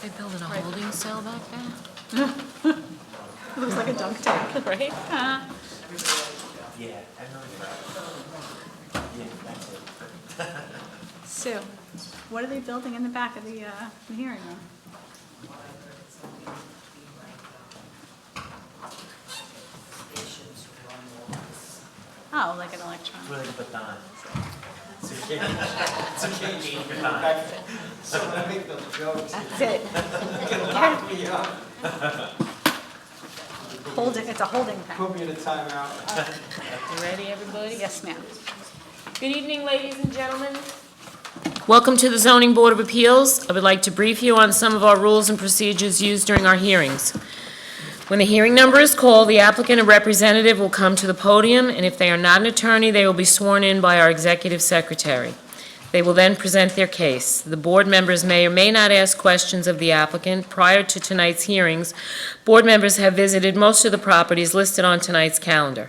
They building a holding cell back there? Looks like a dunk tank. Right? Yeah, I know that. Yeah, that's it. Sue, what are they building in the back of the hearing room? Oh, like an electronic. Really good baton. It's okay, Gene, baton. So make those jokes. That's it. Lock me up. Holding, it's a holding pen. Put me in a timeout. You ready, everybody? Yes, ma'am. Good evening, ladies and gentlemen. Welcome to the Zoning Board of Appeals. I would like to brief you on some of our rules and procedures used during our hearings. When the hearing number is called, the applicant and representative will come to the podium, and if they are not an attorney, they will be sworn in by our executive secretary. They will then present their case. The board members may or may not ask questions of the applicant. Prior to tonight's hearings, board members have visited most of the properties listed on tonight's calendar.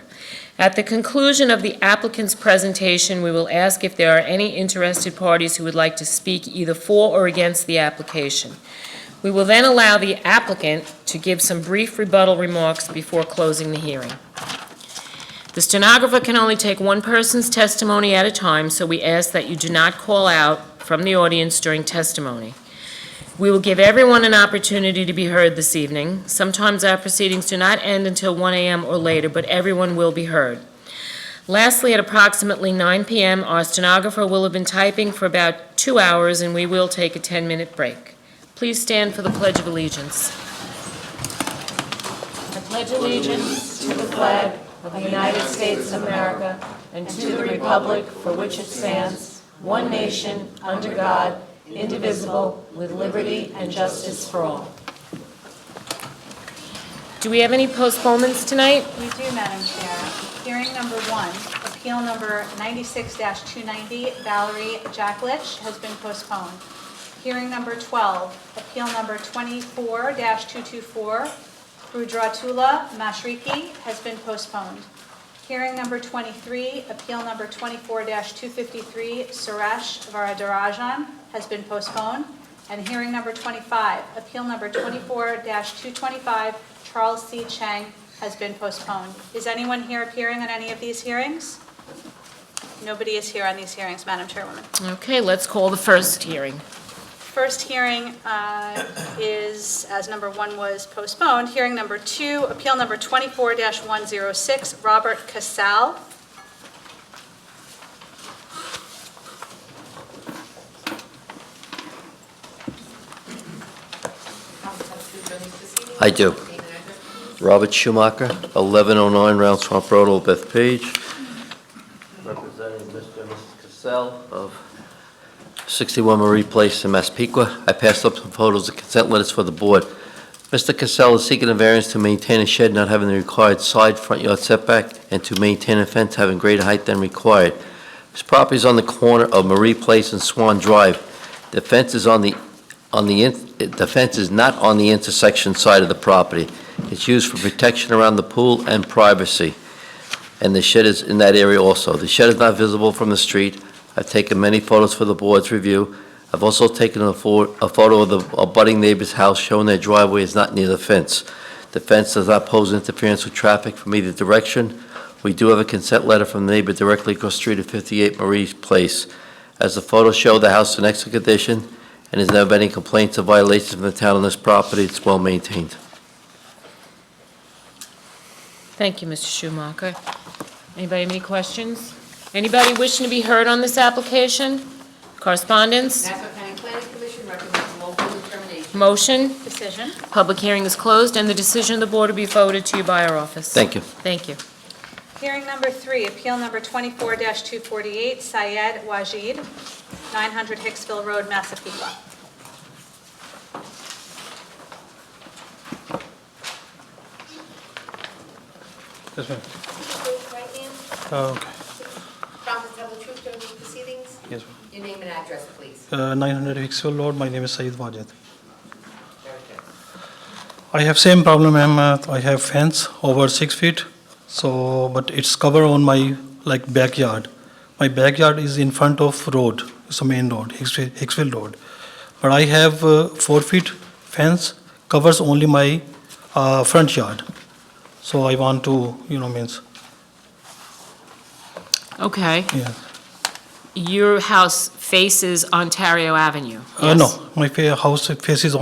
At the conclusion of the applicant's presentation, we will ask if there are any interested parties who would like to speak either for or against the application. We will then allow the applicant to give some brief rebuttal remarks before closing the hearing. The stenographer can only take one person's testimony at a time, so we ask that you do not call out from the audience during testimony. We will give everyone an opportunity to be heard this evening. Sometimes our proceedings do not end until 1 a.m. or later, but everyone will be heard. Lastly, at approximately 9 p.m., our stenographer will have been typing for about 2 hours, and we will take a 10-minute break. Please stand for the Pledge of Allegiance. I pledge allegiance to the flag of the United States of America and to the republic for which it stands, one nation, under God, indivisible, with liberty and justice for all. Do we have any postponements tonight? We do, Madam Chair. Hearing number 1, appeal number 96-290, Valerie Jacklich, has been postponed. Hearing number 12, appeal number 24-224, Rudratula Mashriki, has been postponed. Hearing number 23, appeal number 24-253, Suresh Varadarajan, has been postponed. And hearing number 25, appeal number 24-225, Charles C. Chang, has been postponed. Is anyone here appearing on any of these hearings? Nobody is here on these hearings, Madam Chairwoman. Okay, let's call the first hearing. First hearing is, as number 1 was postponed, hearing number 2, appeal number 24-106, Robert Casal. I do. Robert Schumacher, 1109 Round Swamp Road, Old Beth Page. Representing Mr. and Mrs. Cassell of 61 Marie Place in Massapequa. I passed up some photos of consent letters for the board. Mr. Cassell is seeking a variance to maintain a shed not having the required side front yard setback and to maintain a fence having greater height than required. This property is on the corner of Marie Place and Swan Drive. The fence is the fence is not on the intersection side of the property. It's used for protection around the pool and privacy. And the shed is in that area also. The shed is not visible from the street. I've taken many photos for the board's review. I've also taken a photo of the abutting neighbor's house showing their driveway is not near the fence. The fence does not pose interference with traffic from either direction. We do have a consent letter from the neighbor directly across the street at 58 Marie Place. As the photos show, the house is in excellent condition and there's never been any complaints or violations from the town on this property. It's well maintained. Thank you, Mr. Schumacher. Anybody have any questions? Anybody wishing to be heard on this application? Correspondence? Nassau County Planning Commission recommends local determination. Motion? Decision. Public hearing is closed, and the decision of the board will be forwarded to you by our office. Thank you. Thank you. Hearing number 3, appeal number 24-248, Syed Wajid, 900 Hicksville Road, Massapequa. Yes, ma'am. Please, right hand. Okay. Promise to tell the truth during these proceedings. Yes, ma'am. Your name and address, please. 900 Hicksville Road. My name is Saeed Wajid. Very good. I have same problem, ma'am. I have fence over 6 feet, so but it's cover on my backyard. My backyard is in front of road. It's a main road, Hicksville Road. But I have 4 feet fence covers only my front yard. So I want to, means, Okay. yeah. Your house faces Ontario Avenue? Yes? No, my house faces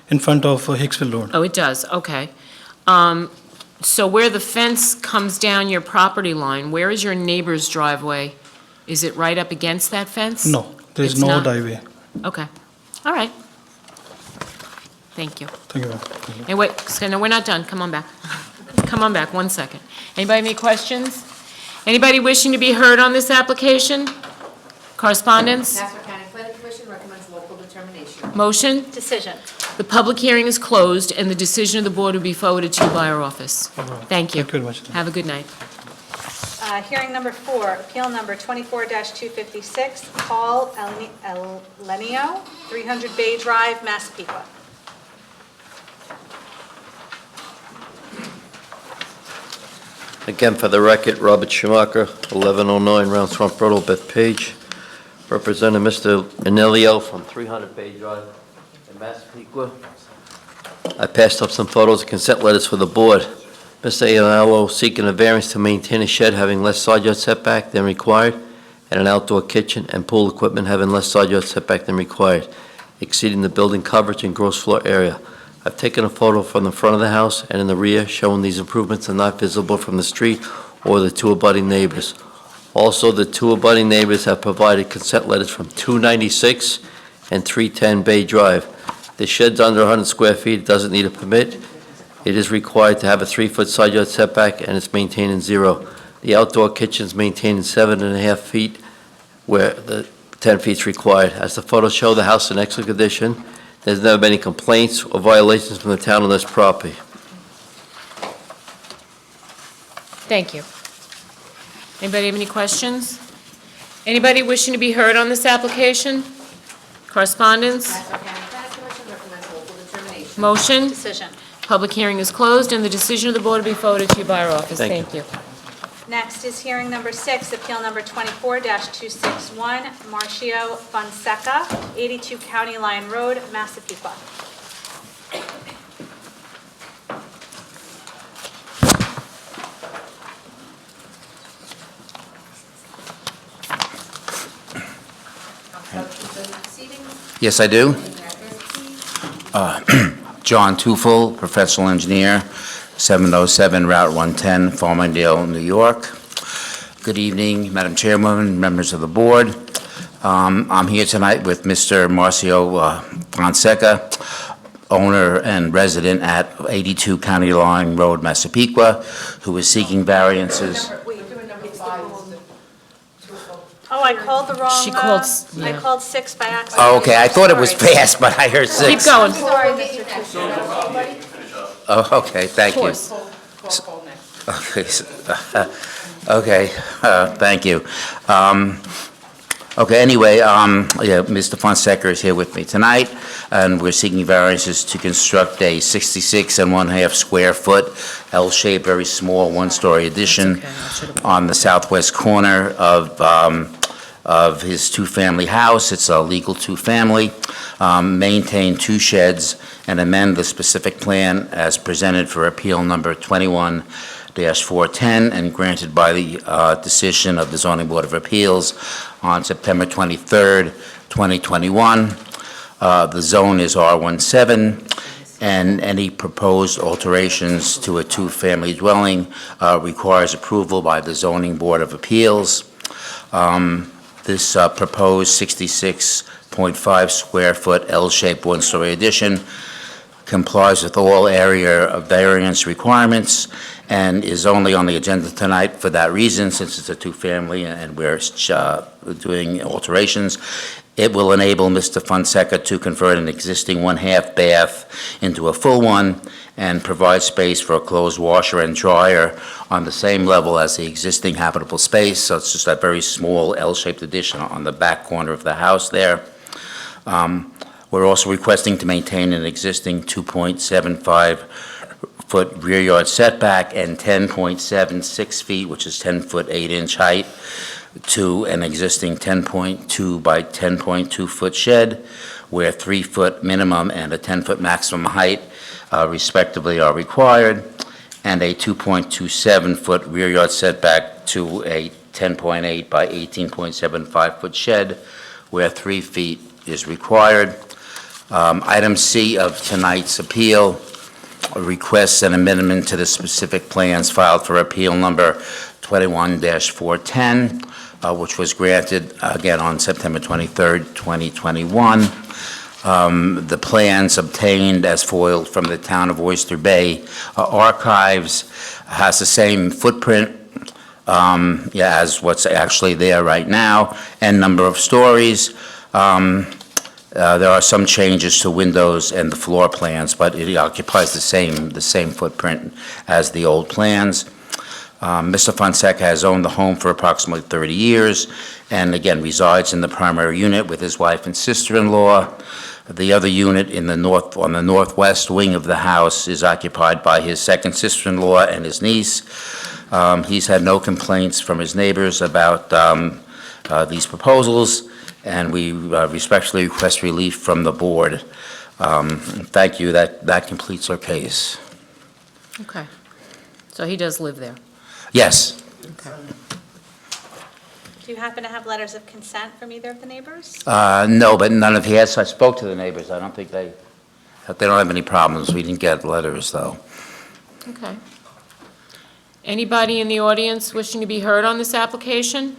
in front of Hicksville Road. Oh, it does, okay. So where the fence comes down your property line, where is your neighbor's driveway? Is it right up against that fence? No, there is It's no not? driveway. Okay, all right. Thank you. Thank you, ma'am. Hey, wait, no, we're not done, come on back. Come on back, 1 second. Anybody have any questions? Anybody wishing to be heard on this application? Correspondence? Nassau County Planning Commission recommends local determination. Motion? Decision. The public hearing is closed, and the decision of the board will be forwarded to you by our office. Thank you. Thank you very much. Have a good night. Hearing number 4, appeal number 24-256, Paul Elenio, 300 Bay Drive, Massapequa. Again, for the record, Robert Schumacher, 1109 Round Swamp Road, Old Bethpage. Representing Mr. Anelio from 300 Bay Drive in Massapequa. I passed up some photos and consent letters for the board. Mr. Anelio seeking a variance to maintain a shed having less side yard setback than required, and an outdoor kitchen and pool equipment having less side yard setback than required, exceeding the building coverage and gross floor area. I've taken a photo from the front of the house and in the rear showing these improvements are not visible from the street or the two abutting neighbors. Also, the two abutting neighbors have provided consent letters from 296 and 310 Bay Drive. The shed's under 100 square feet, it doesn't need a permit. It is required to have a 3-foot side yard setback, and it's maintained in 0. The outdoor kitchen's maintained in 7.5 feet, where the 10 feet's required. As the photos show, the house is in excellent condition. There's never been any complaints or violations from the town on this property. Thank you. Anybody have any questions? Anybody wishing to be heard on this application? Correspondence? Nassau County Planning Commission recommends local determination. Motion? Decision. Public hearing is closed, and the decision of the board will be forwarded to you by our office. Thank Thank you. Next is hearing number 6, appeal number 24-261, Marcio Fonseca, 82 County Line Road, Massapequa. Yes, I do. Name and address, please. John Tufel, professional engineer, 707 Route 110, Farmingdale, New York. Good evening, Madam Chairwoman, members of the board. I'm here tonight with Mr. Marcio Fonseca, owner and resident at 82 County Line Road, Massapequa, who is seeking variances. Oh, I called the wrong, She called I yeah. called 6 by accident. Oh, okay, I thought it was Sorry. passed, but I heard 6. Keep going. Sorry, Mr. Tucci. Oh, okay, thank Of you. course. Okay, thank you. Okay, anyway, Mr. Fonseca is here with me tonight, and we're seeking variances to construct a 66.5 square foot L-shaped, very small, one-story addition Okay, I should've- on the southwest corner of his two-family house. It's a legal two-family. Maintain 2 sheds and amend the specific plan as presented for appeal number 21-410 and granted by the decision of the Zoning Board of Appeals on September 23rd, 2021. The zone is R17, and any proposed alterations to a two-family dwelling requires approval by the Zoning Board of Appeals. This proposed 66.5 square foot L-shaped one-story addition complies with all area variance requirements and is only on the agenda tonight for that reason, since it's a two-family and we're doing alterations. It will enable Mr. Fonseca to convert an existing 1/2 bath into a full one and provide space for a closed washer and dryer on the same level as the existing habitable space. So it's just a very small L-shaped addition on the back corner of the house there. We're also requesting to maintain an existing 2.75-foot rear yard setback and 10.76 feet, which is 10 foot 8 inch height to an existing 10.2 by 10.2 foot shed, where 3-foot minimum and a 10-foot maximum height respectively are required, and a 2.27-foot rear yard setback to a 10.8 by 18.75 foot shed, where 3 feet is required. Item C of tonight's appeal requests an amendment to the specific plans filed for appeal number 21-410, which was granted again on September 23rd, 2021. The plans obtained as foiled from the Town of Oyster Bay Archives has the same footprint as what's actually there right now, and number of stories. There are some changes to windows and the floor plans, but it occupies the same footprint as the old plans. Mr. Fonseca has owned the home for approximately 30 years, and again resides in the primary unit with his wife and sister-in-law. The other unit on the northwest wing of the house is occupied by his second sister-in-law and his niece. He's had no complaints from his neighbors about these proposals, and we respectfully request relief from the board. Thank you. That completes our case. Okay. So he does live there? Yes. Okay. Do you happen to have letters of consent from either of the neighbors? No, but none of, I spoke to the neighbors. I don't think they don't have any problems. We didn't get letters, though. Okay. Anybody in the audience wishing to be heard on this application?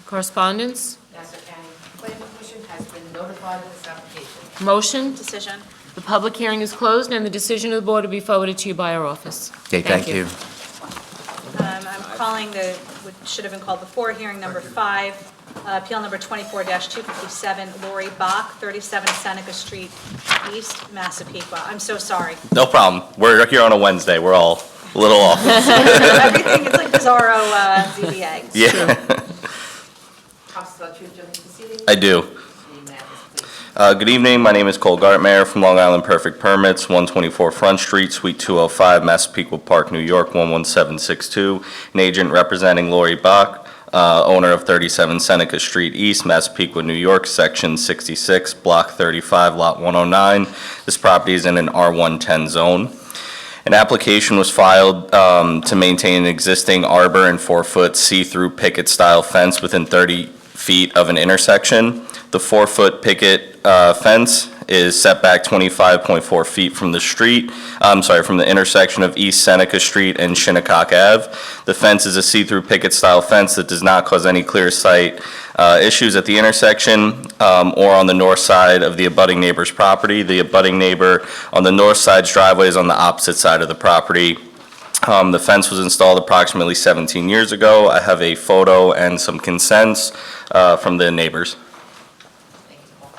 Correspondence? Nassau County Planning Commission has been notified of this application. Motion? Decision. The public hearing is closed, and the decision of the board will be forwarded to you by our office. Okay, thank you. I'm calling what should have been called before, hearing number 5, appeal number 24-257, Lori Bach, 37 Seneca Street East, Massapequa. I'm so sorry. No problem. We're here on a Wednesday. We're all a little off. Everything is like bizarro ZBA. Yeah, Counsel about truth during the proceedings? I do. Name and address, please. Good evening. My name is Cole Gartmeier from Long Island Perfect Permits, 124 Front Street, Suite 205, Massapequa Park, New York, 11762. An agent representing Lori Bach, owner of 37 Seneca Street East, Massapequa, New York, Section 66, Block 35, Lot 109. This property is in an R110 zone. An application was filed to maintain an existing arbor and 4-foot see-through picket-style fence within 30 feet of an intersection. The 4-foot picket fence is set back 25.4 feet from the from the intersection of East Seneca Street and Shinnecock Ave. The fence is a see-through picket-style fence that does not cause any clear sight issues at the intersection or on the north side of the abutting neighbor's property. The abutting neighbor on the north side's driveway is on the opposite side of the property. The fence was installed approximately 17 years ago. I have a photo and some consents from the neighbors. Thank you, Paul.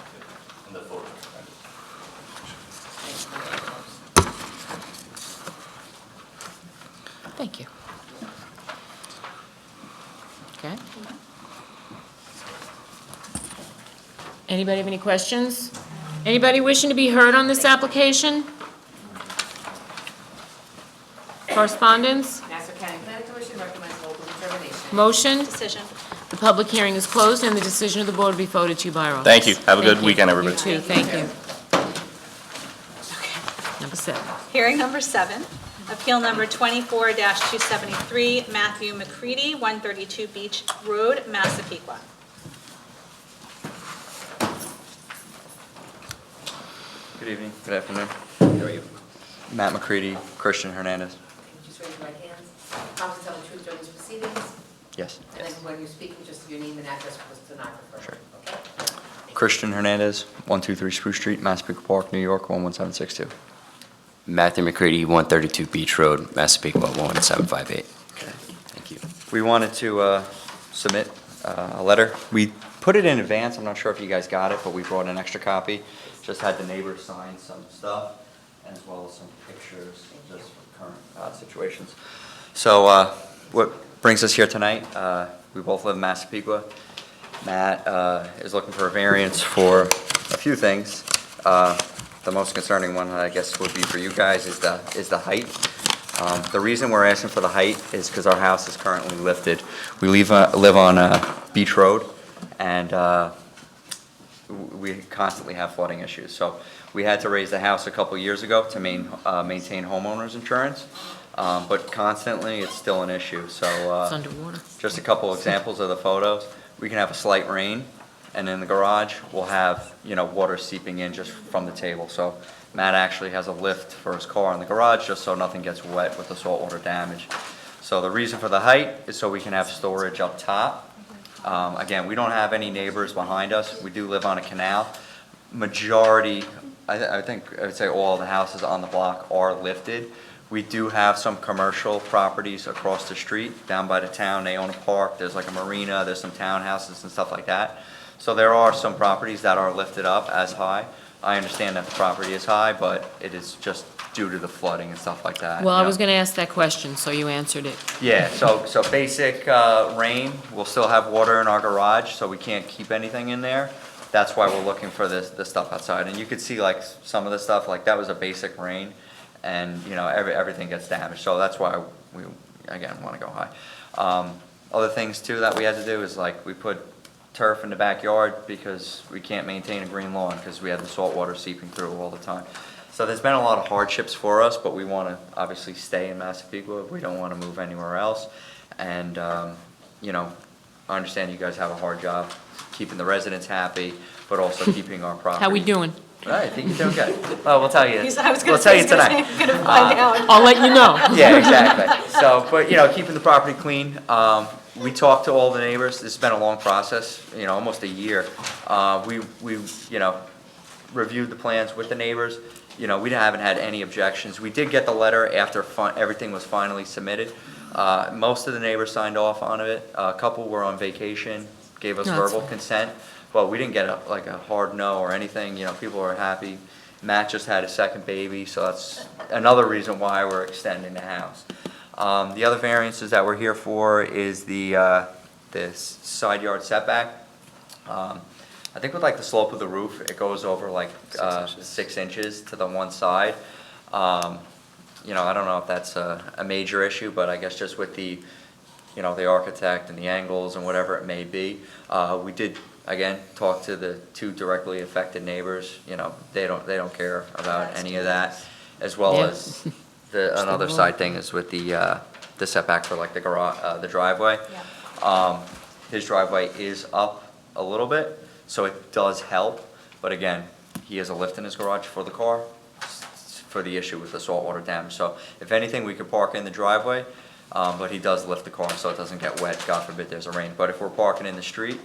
Thank you. Okay. Anybody have any questions? Anybody wishing to be heard on this application? Correspondence? Nassau County Planning Commission recommends local determination. Motion? Decision. The public hearing is closed, and the decision of the board will be forwarded to you by our office. Thank you. Have a good Thank you. weekend, everybody. You too, thank you. Number 7. Hearing number 7, appeal number 24-273, Matthew McCready, 132 Beach Road, Massapequa. Good evening, good afternoon. How are you? Matt McCready, Christian Hernandez. Just raise your right hands. Promise to tell the truth during these proceedings, Yes. and then when you're speaking, just your name and address for the stenographer. Sure. Okay? Christian Hernandez, 123 Spruce Street, Massapequa Park, New York, 11762. Matthew McCready, 132 Beach Road, Massapequa, 11758. Okay, thank you. We wanted to submit a letter. We put it in advance, I'm not sure if you guys got it, but we brought an extra copy. Just had the neighbors sign some stuff, as well as some pictures, just for current situations. So what brings us here tonight, we both live in Massapequa. Matt is looking for a variance for a few things. The most concerning one, I guess, would be for you guys is the height. The reason we're asking for the height is because our house is currently lifted. We live on Beach Road, and we constantly have flooding issues. So we had to raise the house a couple years ago to maintain homeowners insurance, but constantly, it's still an issue. So It's underwater. just a couple examples of the photos. We can have a slight rain, and in the garage, we'll have, water seeping in just from the table. So Matt actually has a lift for his car in the garage, just so nothing gets wet with the saltwater damage. So the reason for the height is so we can have storage up top. Again, we don't have any neighbors behind us. We do live on a canal. Majority, I would say all the houses on the block are lifted. We do have some commercial properties across the street, down by the town. They own a park, there's like a marina, there's some townhouses and stuff like that. So there are some properties that are lifted up as high. I understand that the property is high, but it is just due to the flooding and stuff like that. Well, you I know. was going to ask that question, so you answered it. Yeah, so basic rain, we'll still have water in our garage, so we can't keep anything in there. That's why we're looking for this stuff outside. And you could see like some of the stuff, like that was a basic rain, and everything gets damaged. So that's why we, again, want to go high. Other things too that we had to do is like we put turf in the backyard because we can't maintain a green lawn because we have the salt water seeping through all the time. So there's been a lot of hardships for us, but we want to obviously stay in Massapequa. We don't want to move anywhere else. And, I understand you guys have a hard job keeping the residents happy, but also keeping our property. How we doing? I think you're doing good. Well, we'll tell you. I was going We'll to tell say, you tonight. I'm going to find out. I'll let you know. Yeah, exactly. So, but, keeping the property clean. We talked to all the neighbors. This has been a long process, almost a year. We reviewed the plans with the neighbors. We haven't had any objections. We did get the letter after everything was finally submitted. Most of the neighbors signed off on it. A couple were on vacation, gave us No, that's verbal fine. consent, but we didn't get a hard no or anything. People were happy. Matt just had a second baby, so that's another reason why we're extending the house. The other variances that we're here for is the side yard setback. I think with like the slope of the roof, it goes over like 6 inches to the one side. I don't know if that's a major issue, but I guess just with the architect and the angles and whatever it may be. We did, again, talk to the two directly affected neighbors. They don't care about any of that, as well Yeah. as another side thing is with the setback for like the garage, the driveway. His driveway is up a little bit, so it does help, but again, he has a lift in his garage for the car, for the issue with the saltwater damage. So if anything, we could park in the driveway, but he does lift the car so it doesn't get wet, God forbid there's a rain. But if we're parking in the street,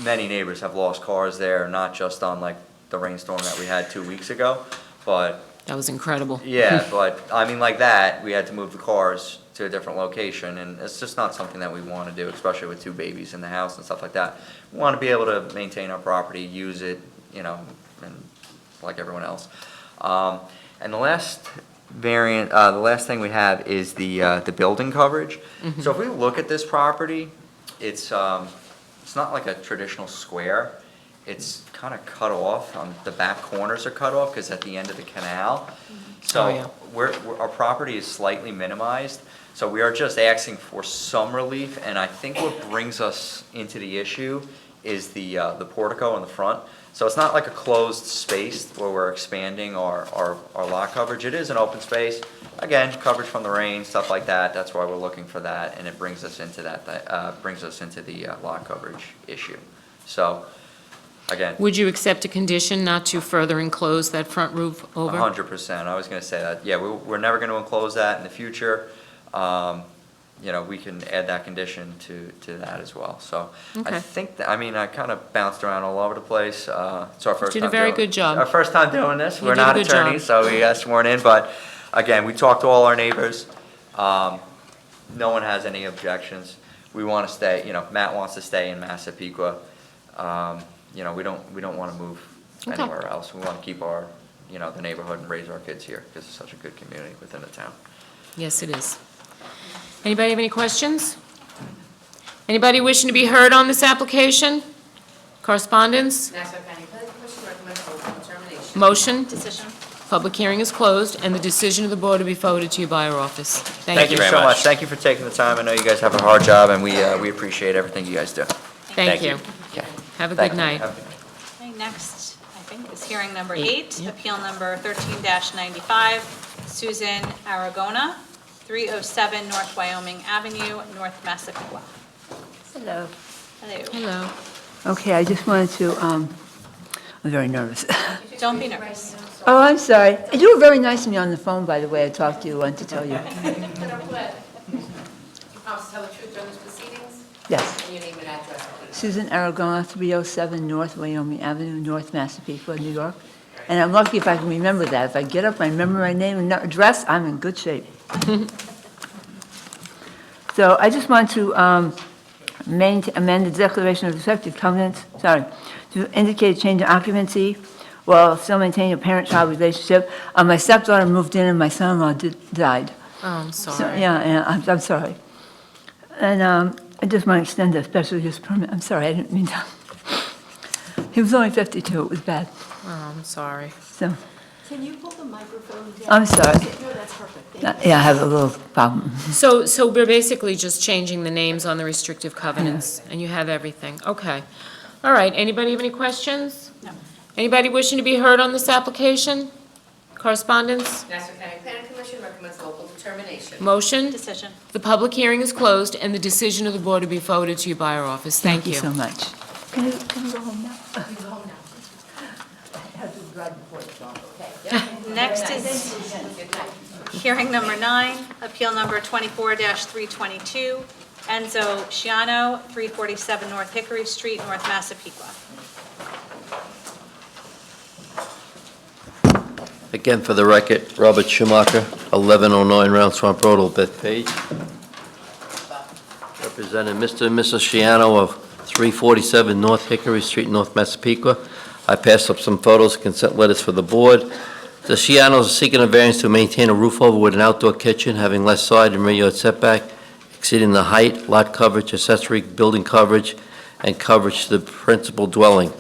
many neighbors have lost cars there, not just on like the rainstorm that we had 2 weeks ago, but That was incredible. yeah, but I mean, like that, we had to move the cars to a different location, and it's just not something that we want to do, especially with 2 babies in the house and stuff like that. We want to be able to maintain our property, use it, and like everyone else. And the last the last thing we have is the building coverage. So if we look at this property, it's not like a traditional square. It's kind of cut off, the back corners are cut off because at the end of the canal. So Oh, yeah. our property is slightly minimized, so we are just asking for some relief, and I think what brings us into the issue is the portico in the front. So it's not like a closed space where we're expanding our lot coverage. It is an open space, again, coverage from the rain, stuff like that. That's why we're looking for that, and it brings us into the lot coverage issue. So, again, Would you accept a condition not to further enclose that front roof over? 100%. I was going to say that. Yeah, we're never going to enclose that in the future. We can add that condition to that as well. So Okay. I think, I kind of bounced around all over the place. It's our first Did time a very doing- good job. Our first time doing this. You We're did a not good job. attorneys, so we got sworn in. But again, we talked to all our neighbors. No one has any objections. We want to stay, Matt wants to stay in Massapequa. We don't want to move Okay. anywhere else. We want to keep our, the neighborhood and raise our kids here because it's such a good community within the town. Yes, it is. Anybody have any questions? Anybody wishing to be heard on this application? Correspondence? Nassau County Planning Commission recommends approval of determination. Motion? Decision. Public hearing is closed, and the decision of the board will be forwarded to you by our office. Thank you very so much. much. Thank you for taking the time. I know you guys have a hard job, and we appreciate everything you guys do. Thank you. Okay. Have a Thank good you. night. Have a good night. Okay, next, I think, is hearing number 8, appeal number 13-95, Susan Aragona, 307 North Wyoming Avenue, North Massapequa. Hello. Hello. Hello. Okay, I just wanted to, I'm very nervous. Don't be nervous. Oh, I'm sorry. You were very nice to me on the phone, by the way. I talked to you, wanted to tell you. You promise to tell the truth during these proceedings? Yes. And your name and address, please. Susan Aragona, 307 North Wyoming Avenue, North Massapequa, New York. And I'm lucky if I can remember that. If I get up, I remember my name and address, I'm in good shape. So I just want to amend the declaration of effective covenants, to indicate a change in occupancy while still maintaining a parent-child relationship. My stepdaughter moved in and my son-in-law died. Oh, I'm So, sorry. yeah, I'm sorry. And I just want to extend a special use permit. I'm sorry, I didn't mean to. He was only 52, it was bad. Oh, I'm sorry. So, Can you pull the microphone down? I'm sorry. No, that's perfect. Thank Yeah, I have a little problem. So we're basically just changing the names on the restrictive covenants, and you have everything. Okay. All right, anybody have any questions? No. Anybody wishing to be heard on this application? Correspondence? Nassau County Planning Commission recommends local determination. Motion? Decision. The public hearing is closed, and the decision of the board will be forwarded to you by our office. Thank you. so much. Can you go home now? You go home now. I have to drive before it's on. Next is hearing number 9, appeal number 24-322, Enzo Shiano, 347 North Hickory Street, North Massapequa. Again, for the record, Robert Schumacher, 1109 Round Swamp Road, Old Bethpage. Representing Mr. and Mrs. Shiano of 347 North Hickory Street, North Massapequa. I passed up some photos, consent letters for the board. The Shianos are seeking a variance to maintain a roof over with an outdoor kitchen having less side and rear yard setback exceeding the height, lot coverage, accessory building coverage, and coverage to the principal dwelling.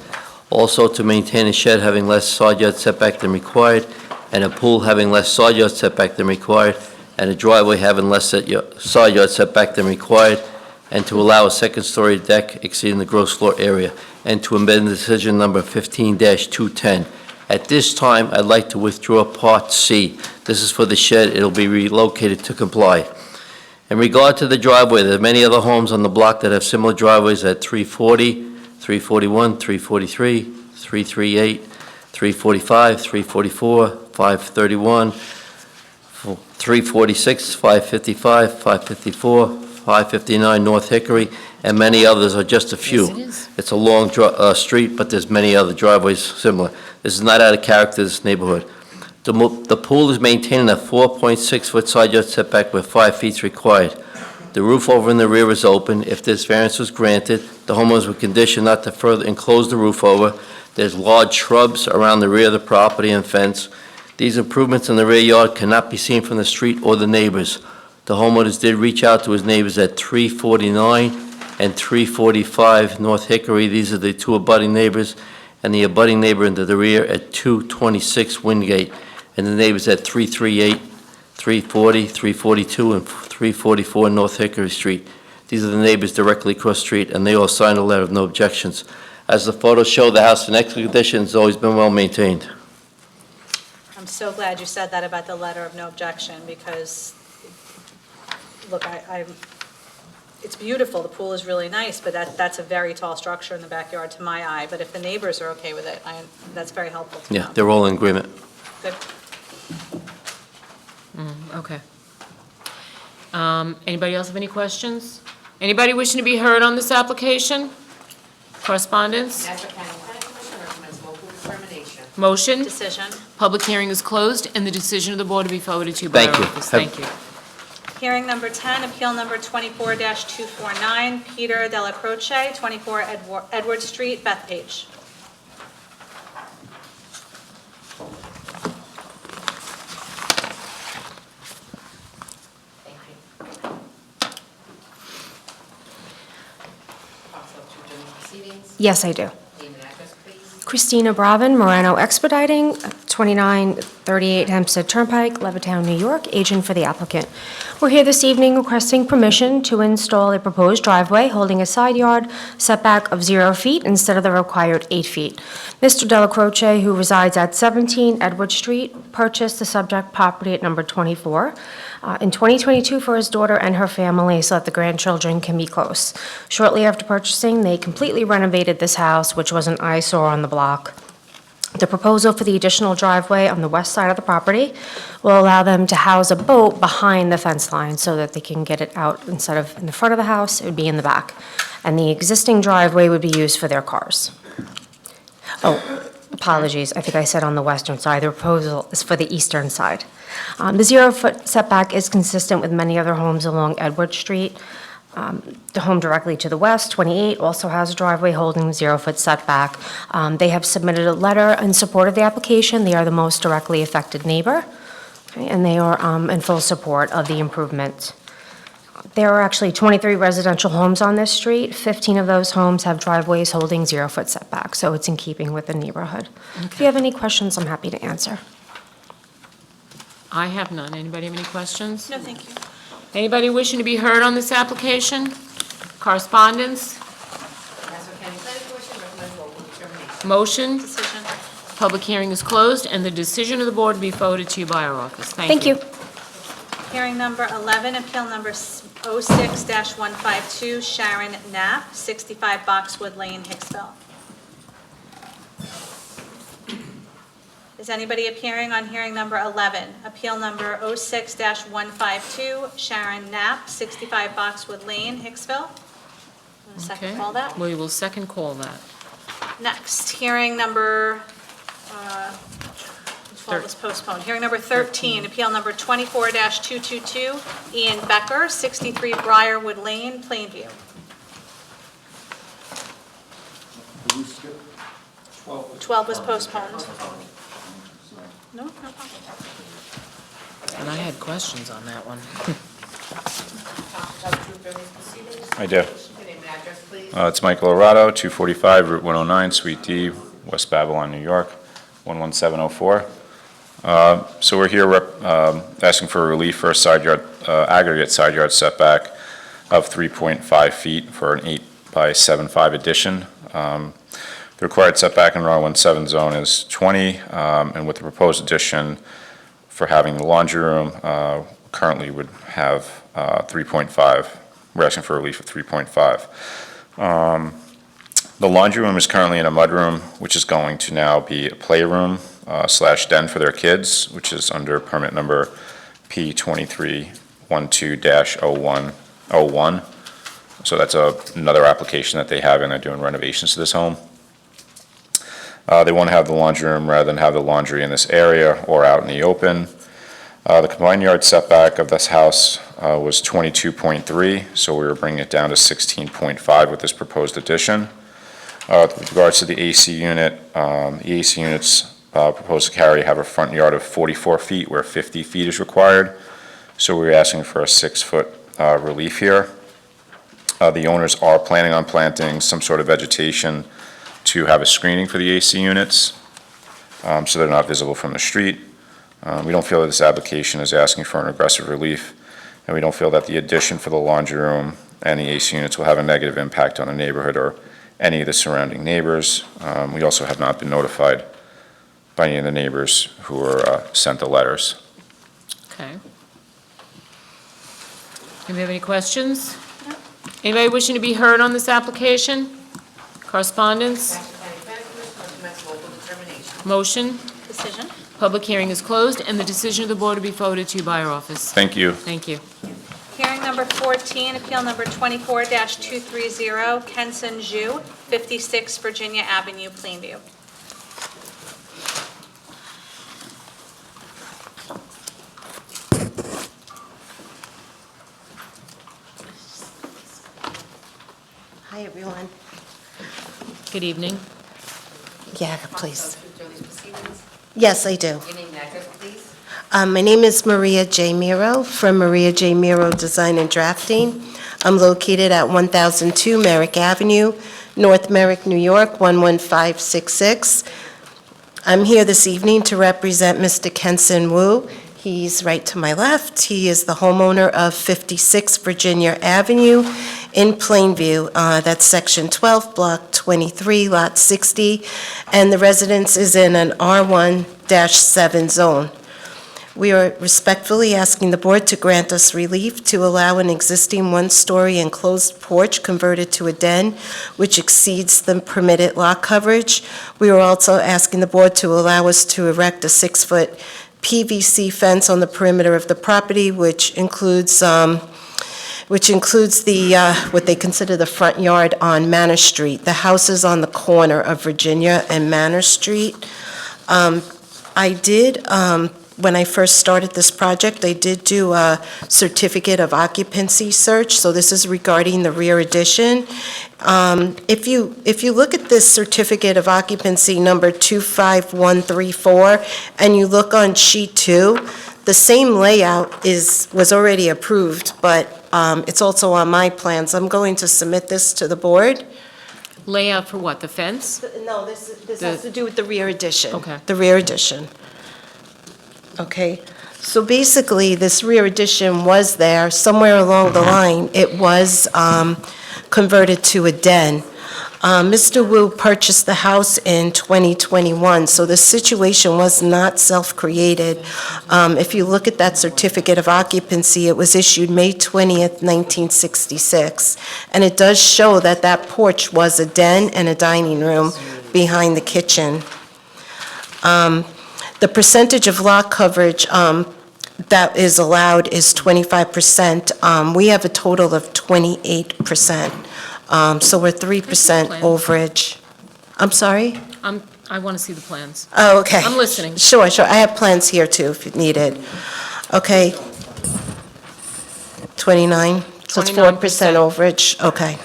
Also to maintain a shed having less side yard setback than required, and a pool having less side yard setback than required, and a driveway having less side yard setback than required, and to allow a second-story deck exceeding the gross floor area, and to amend decision number 15-210. At this time, I'd like to withdraw Part C. This is for the shed. It'll be relocated to comply. In regard to the driveway, there are many other homes on the block that have similar driveways at 340, 341, 343, 338, 345, 344, 531, 346, 555, 554, 559 North Hickory, and many others are just a few. Yes, it is. It's a long street, but there's many other driveways similar. This is not out of character, this neighborhood. The pool is maintaining a 4.6-foot side yard setback where 5 feet is required. The roof over in the rear is open. If this variance was granted, the homeowners were conditioned not to further enclose the roof over. There's large shrubs around the rear of the property and fence. These improvements in the rear yard cannot be seen from the street or the neighbors. The homeowners did reach out to his neighbors at 349 and 345 North Hickory. These are the two abutting neighbors, and the abutting neighbor into the rear at 226 Wingate, and the neighbors at 338, 340, 342, and 344 North Hickory Street. These are the neighbors directly across the street, and they all signed a letter of no objections. As the photos show, the house in excellent condition has always been well maintained. I'm so glad you said that about the letter of no objection, because, look, it's beautiful, the pool is really nice, but that's a very tall structure in the backyard to my eye. But if the neighbors are okay with it, that's very helpful to know. Yeah, they're all in agreement. Good. Okay. Anybody else have any questions? Anybody wishing to be heard on this application? Correspondence? Nassau County Planning Commission recommends local determination. Motion? Decision. Public hearing is closed, and the decision of the board will be forwarded to you by Thank our you. office. Have- Thank you. Hearing number 10, appeal number 24-249, Peter Della Croce, 24 Edward Street, Bethpage. Thank you. Promise to tell the truth during these proceedings. Yes, I do. Name and address, please. Christina Bravin, Morano Expediting, 2938 Hempstead Turnpike, Levittown, New York, agent for the applicant. We're here this evening requesting permission to install a proposed driveway holding a side yard setback of 0 feet instead of the required 8 feet. Mr. Della Croce, who resides at 17 Edward Street, purchased the subject property at number 24 in 2022 for his daughter and her family so that the grandchildren can be close. Shortly after purchasing, they completely renovated this house, which was an eyesore on the block. The proposal for the additional driveway on the west side of the property will allow them to house a boat behind the fence line so that they can get it out instead of in the front of the house, it would be in the back. And the existing driveway would be used for their cars. Oh, apologies, I think I said on the western side, the proposal is for the eastern side. The 0-foot setback is consistent with many other homes along Edward Street. The home directly to the west, 28, also has a driveway holding 0-foot setback. They have submitted a letter in support of the application. They are the most directly affected neighbor, okay, and they are in full support of the improvement. There are actually 23 residential homes on this street. 15 of those homes have driveways holding 0-foot setback, so it's in keeping with the neighborhood. If you have any questions, I'm happy to answer. I have none. Anybody have any questions? No, thank you. Anybody wishing to be heard on this application? Correspondence? Nassau County Planning Commission recommends local determination. Motion? Decision. Public hearing is closed, and the decision of the board will be forwarded to you by our office. Thank you. Hearing number 11, appeal number 06-152, Sharon Knapp, 65 Boxwood Lane, Hicksville. Is anybody appearing on hearing number 11? Appeal number 06-152, Sharon Knapp, 65 Boxwood Lane, Hicksville. Want to second Okay. call that? We will second call that. Next, hearing number, which one was postponed? Hearing number 13, appeal number 24-222, Ian Becker, 63 Briarwood Lane, Plainview. 12 was postponed. No, no problem. And I had questions on that one. I do. Your name and address, please. It's Michael Arado, 245 Route 109, Suite D, West Babylon, New York, 11704. So we're here asking for relief for a side yard, aggregate side yard setback of 3.5 feet for an 8 by 7.5 addition. The required setback in R17 zone is 20, and with the proposed addition for having the laundry room, currently would have 3.5. We're asking for relief of 3.5. The laundry room is currently in a mudroom, which is going to now be a playroom / den for their kids, which is under permit number P2312-0101. So that's another application that they have, and they're doing renovations to this home. They want to have the laundry room rather than have the laundry in this area or out in the open. The combined yard setback of this house was 22.3, so we were bringing it down to 16.5 with this proposed addition. With regards to the AC unit, the AC units proposed to carry have a front yard of 44 feet where 50 feet is required. So we're asking for a 6-foot relief here. The owners are planning on planting some sort of vegetation to have a screening for the AC units, so they're not visible from the street. We don't feel that this application is asking for an aggressive relief, and we don't feel that the addition for the laundry room and the AC units will have a negative impact on the neighborhood or any of the surrounding neighbors. We also have not been notified by any of the neighbors who were sent the letters. Okay. Anybody have any questions? Anybody wishing to be heard on this application? Correspondence? Nassau County Planning Commission recommends local determination. Motion? Decision. Public hearing is closed, and the decision of the board will be forwarded to you by our office. Thank you. Thank you. Hearing number 14, appeal number 24-230, Kenson Zhu, 56 Virginia Avenue, Plainview. Hi, everyone. Good evening. Yeah, please. During these proceedings, Yes, I do. your name and address, please. My name is Maria J. Miro from Maria J. Miro Design and Drafting. I'm located at 1002 Merrick Avenue, North Merrick, New York, 11566. I'm here this evening to represent Mr. Kenson Wu. He's right to my left. He is the homeowner of 56 Virginia Avenue in Plainview. That's Section 12, Block 23, Lot 60, and the residence is in an R1-7 zone. We are respectfully asking the board to grant us relief to allow an existing one-story enclosed porch converted to a den, which exceeds the permitted lot coverage. We are also asking the board to allow us to erect a 6-foot PVC fence on the perimeter of the property, which includes the, what they consider the front yard on Manor Street. The house is on the corner of Virginia and Manor Street. When I first started this project, I did do a certificate of occupancy search, so this is regarding the rear addition. If you look at this certificate of occupancy number 25134, and you look on sheet 2, the same layout was already approved, but it's also on my plans. I'm going to submit this to the board. Layout for what, the fence? No, this has to do with the rear addition. Okay. The rear addition. Okay, so basically, this rear addition was there. Somewhere along the line, it was converted to a den. Mr. Wu purchased the house in 2021, so the situation was not self-created. If you look at that certificate of occupancy, it was issued May 20th, 1966, and it does show that that porch was a den and a dining room behind the kitchen. The percentage of lot coverage that is allowed is 25%. We have a total of 28%, so we're 3% overage. I'm sorry? I want to see the plans. Oh, okay. I'm listening. Sure. I have plans here, too, if needed. Okay. 29, so it's 4% 29%. overage, okay.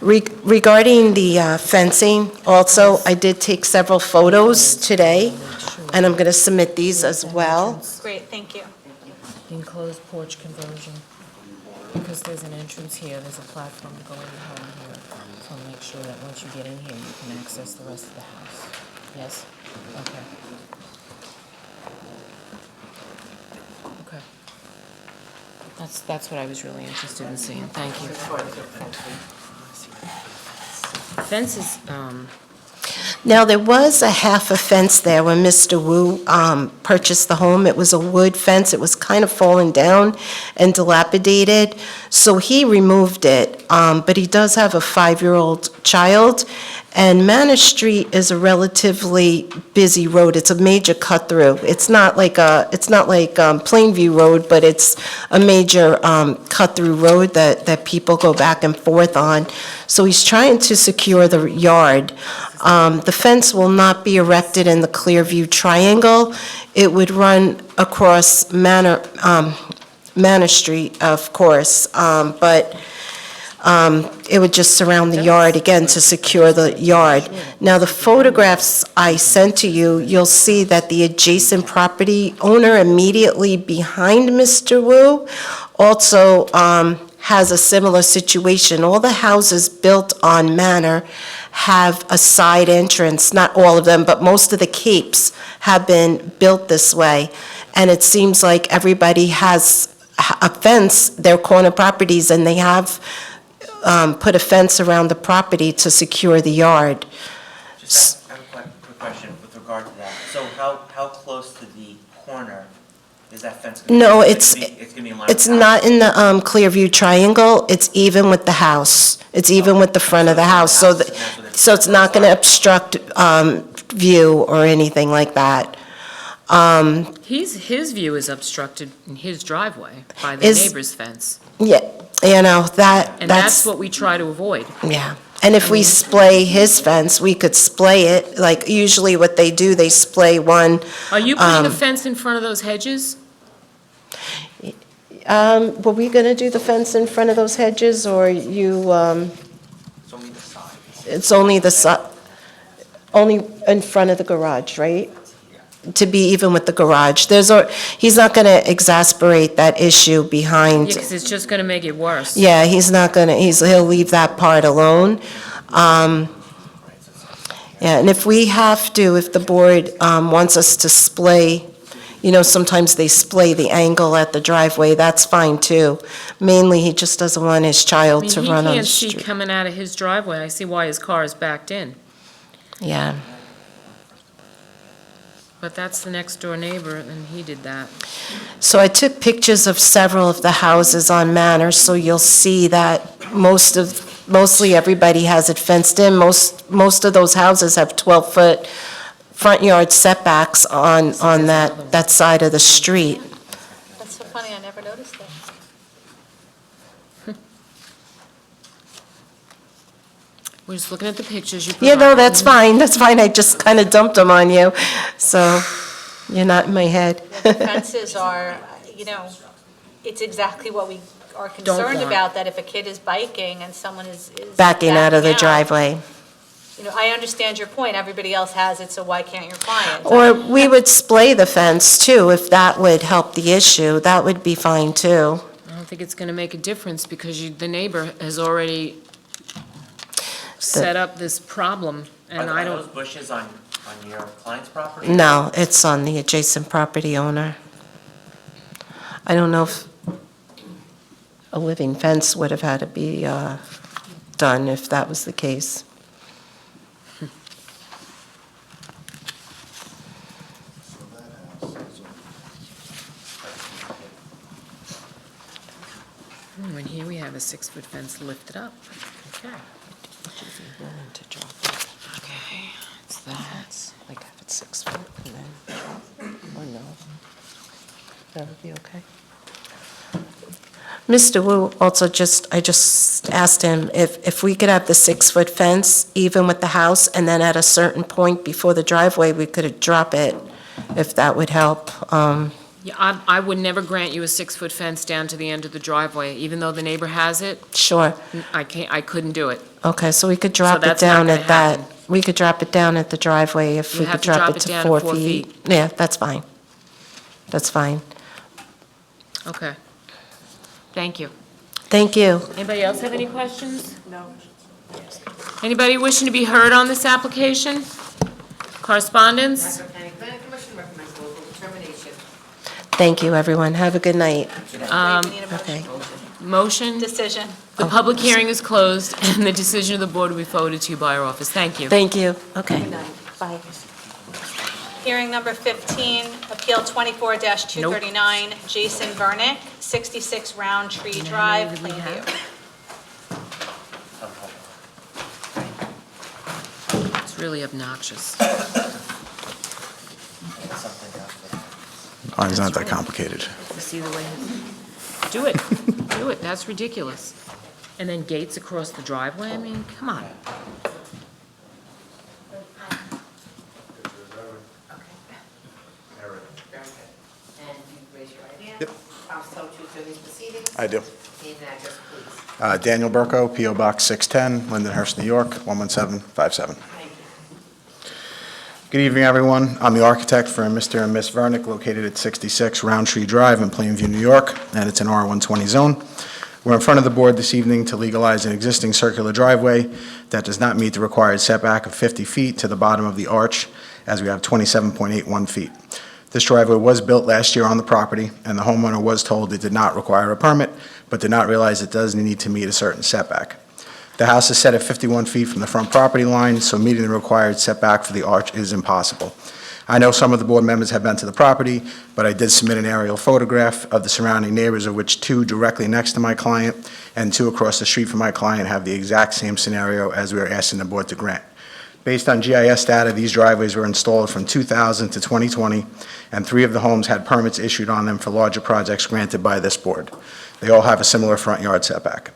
Regarding the fencing, also, I did take several photos today, and I'm going to submit these as well. Great, thank you. Enclosed porch conversion, because there's an entrance here, there's a platform going home here. So I'll make sure that once you get in here, you can access the rest of the house. Yes? Okay. Okay. That's what I was really interested in seeing. Thank you. Fences, Now, there was a half a fence there when Mr. Wu purchased the home. It was a wood fence. It was kind of fallen down and dilapidated, so he removed it. But he does have a 5-year-old child, and Manor Street is a relatively busy road. It's a major cut-through. It's not like Plainview Road, but it's a major cut-through road that people go back and forth on. So he's trying to secure the yard. The fence will not be erected in the Clearview Triangle. It would run across Manor Street, of course, but it would just surround the yard, again, to secure the yard. Now, the photographs I sent to you, you'll see that the adjacent property owner immediately behind Mr. Wu also has a similar situation. All the houses built on Manor have a side entrance, not all of them, but most of the capes have been built this way. And it seems like everybody has a fence, their corner properties, and they have put a fence around the property to secure the yard. Just I have a quick question with regard to that. So how close to the corner is that fence going to be? No, It's gonna be in line with it's the house? not in the Clearview Triangle, it's even with the house. It's even with the front of the house, so it's not going to obstruct view or anything like that. his view is obstructed in his driveway by the Is- neighbor's fence. Yeah, And that's what we try to avoid. Yeah, and if we splay his fence, we could splay it, like usually what they do, they splay one. Are you putting a fence in front of those hedges? Were we gonna do the fence in front of those hedges, or you, It's only the side. it's only in front of the garage, right? To be even with the garage. He's not gonna exasperate that issue Yeah, behind. because it's just going to make it worse. Yeah, he's not gonna, he'll leave that part alone. Yeah, and if we have to, if the board wants us to splay, sometimes they splay the angle at the driveway, that's fine too. Mainly, he just doesn't want his I child mean, to he run on the can't see street. coming out of his driveway. I see why his car is backed in. Yeah. But that's the next door neighbor, and he did that. So I took pictures of several of the houses on Manor, so you'll see that mostly everybody has it fenced in. Most of those houses have 12-foot front yard setbacks on that side of the street. That's so funny, I never noticed that. We're just looking at the pictures you Yeah, no, provided. that's fine, I just kind of dumped them on you, so you're not in my head. The fences are, it's exactly what we are concerned want. about, that if a kid is biking and someone is Backing out of the backing driveway. I understand your point, everybody else has it, so why can't your client? Or we would splay the fence too, if that would help the issue, that would be fine too. I don't think it's going to make a difference because the neighbor has already set up this problem, and I Are don't, those bushes on your client's property? No, it's on the adjacent property owner. I don't know if a living fence would have had to be done if that was the case. and here we have a 6-foot fence lifted up. Okay. Okay, it's that. Like if it's 6 foot and then, or no. That would be okay. Mr. Wu also I just asked him if we could have the 6-foot fence even with the house, and then at a certain point before the driveway, we could drop it, if that would help. Yeah, I would never grant you a 6-foot fence down to the end of the driveway, even though the neighbor has it. Sure. I couldn't do it. Okay, so we could drop it that's not down gonna at that. happen. We could drop it down at the driveway if You we have could to drop it to down 4 4 feet. Yeah, that's fine. That's fine. Okay. Thank you. Thank you. Anybody else have any questions? No. Anybody wishing to be heard on this application? Correspondence? Nassau County Planning Commission recommends local determination. Thank you, everyone. Have a good night. We need a Okay. Motion? decision. The public hearing is closed, and the decision of the board will be forwarded to you by our office. Thank you. Thank you. Okay. Bye. Hearing number 15, Appeal 24-239, Jason Vernick, 66 Roundtree Drive, Plainview. It's really obnoxious. Oh, it's not that complicated. You see the way, do it, do it, that's ridiculous. And then gates across the driveway, I mean, come on. And you raise your right hand. Yep. Promise to tell the truth during these proceedings. I do. Name and address, please. Daniel Burko, P.O. Box 610, Lindenhurst, New York, 11757. Thank you. Good evening, everyone. I'm the architect for Mr. and Miss Vernick, located at 66 Roundtree Drive in Plainview, New York, and it's an R120 zone. We're in front of the board this evening to legalize an existing circular driveway that does not meet the required setback of 50 feet to the bottom of the arch, as we have 27.81 feet. This driveway was built last year on the property, and the homeowner was told it did not require a permit, but did not realize it does need to meet a certain setback. The house is set at 51 feet from the front property line, so meeting the required setback for the arch is impossible. I know some of the board members have been to the property, but I did submit an aerial photograph of the surrounding neighbors, of which 2 directly next to my client and 2 across the street from my client have the exact same scenario as we are asking the board to grant. Based on GIS data, these driveways were installed from 2000 to 2020, and 3 of the homes had permits issued on them for larger projects granted by this board. They all have a similar front yard setback.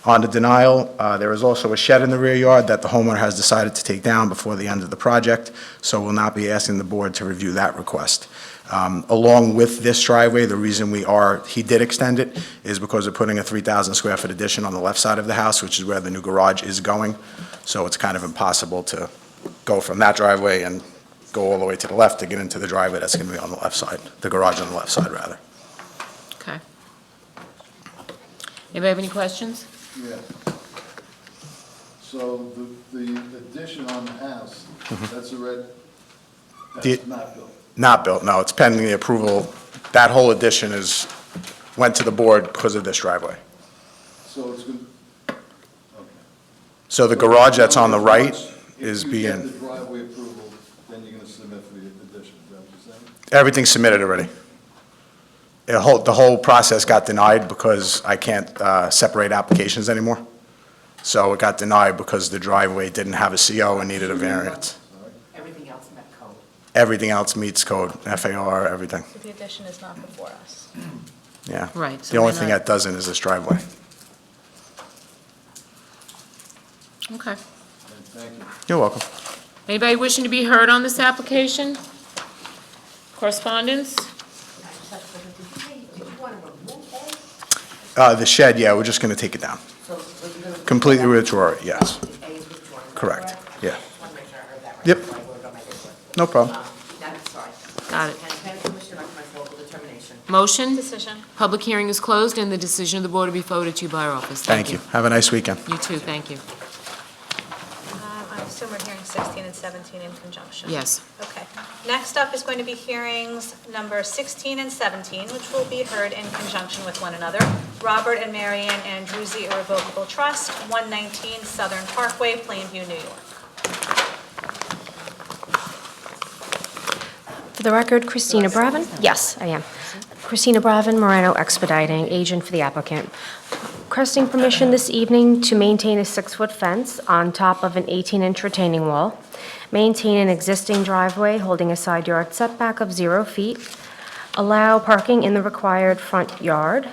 On the denial, there is also a shed in the rear yard that the homeowner has decided to take down before the end of the project, so we'll not be asking the board to review that request. Along with this driveway, the reason he did extend it is because we're putting a 3,000 square foot addition on the left side of the house, which is where the new garage is going. So it's kind of impossible to go from that driveway and go all the way to the left to get into the driveway that's going to be on the left side, the garage on the left side, rather. Okay. Anybody have any questions? Yeah. So the addition on the house, that's already, The- that's not built. Not built, no, it's pending the approval. That whole addition went to the board because of this driveway. So it's going, So the garage that's on the right is if you get the being, driveway approval, then you're going to submit for the addition, is that what you're saying? everything's submitted already. The whole process got denied because I can't separate applications anymore. So it got denied because the driveway didn't have a CO and needed a variance. Everything else met code. Everything else meets code, FAR, everything, So the addition is not before us. yeah. Right, so The only we're thing not- that doesn't is this driveway. Okay. Thank you. You're welcome. Anybody wishing to be heard on this application? Correspondence? Did you want to remove A? The shed, yeah, we're just going to take it down. So were you going to? Completely withdraw it, yes. A is withdrawn. is that Correct, yeah. Just want to make sure I heard that right. Yep. before I voted on my paperwork. No problem. That's sorry. Got it. And planning commission recommends local determination. Motion? Decision. Public hearing is closed, and the decision of the board will be forwarded to you by our office. Thank you. Have a nice weekend. You too, thank you. I assume we're hearing 16 and 17 in conjunction. Yes. Okay. Next up is going to be hearings number 16 and 17, which will be heard in conjunction with one another. Robert and Marianne Andruzzi Irrevocable Trust, 119 Southern Parkway, Plainview, New York. For the record, Christina Bravin? Yes, I am. Christina Bravin, Moreno Expediting, agent for the applicant. Requesting permission this evening to maintain a 6-foot fence on top of an 18-inch retaining wall, maintain an existing driveway holding a side yard setback of 0 feet, allow parking in the required front yard,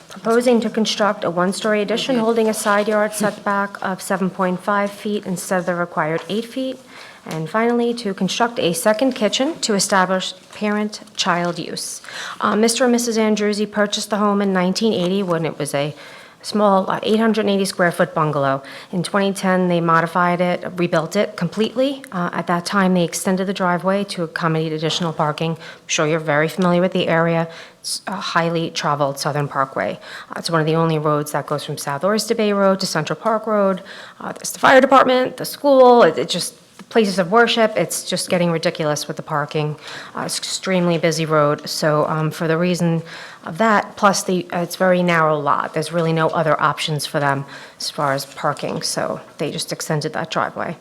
proposing to construct a 1-story addition holding a side yard setback of 7.5 feet instead of the required 8 feet, and finally, to construct a second kitchen to establish parent-child use. Mr. and Mrs. Andruzzi purchased the home in 1980 when it was a small 880-square-foot bungalow. In 2010, they modified it, rebuilt it completely. At that time, they extended the driveway to accommodate additional parking. I'm sure you're very familiar with the area. It's a highly traveled Southern Parkway. It's one of the only roads that goes from South Oyster Bay Road to Central Park Road. There's the fire department, the school, it just places of worship. It's just getting ridiculous with the parking. It's extremely busy road. So for the reason of that, plus it's very narrow lot. There's really no other options for them as far as parking. So they just extended that driveway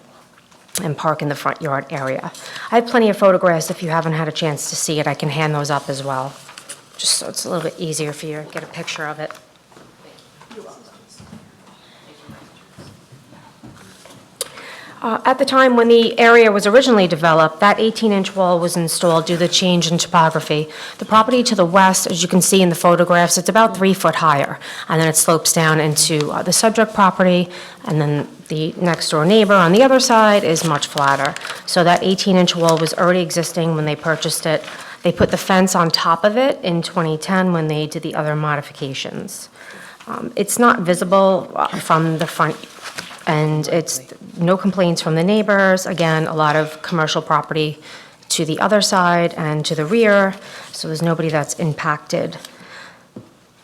and park in the front yard area. I have plenty of photographs. If you haven't had a chance to see it, I can hand those up as well, just so it's a little bit easier for you to get a picture of it. At the time when the area was originally developed, that 18-inch wall was installed due to the change in topography. The property to the west, as you can see in the photographs, it's about 3 foot higher, and then it slopes down into the subject property, and then the next-door neighbor on the other side is much flatter. So that 18-inch wall was already existing when they purchased it. They put the fence on top of it in 2010 when they did the other modifications. It's not visible from the front, and it's no complaints from the neighbors. Again, a lot of commercial property to the other side and to the rear, so there's nobody that's impacted.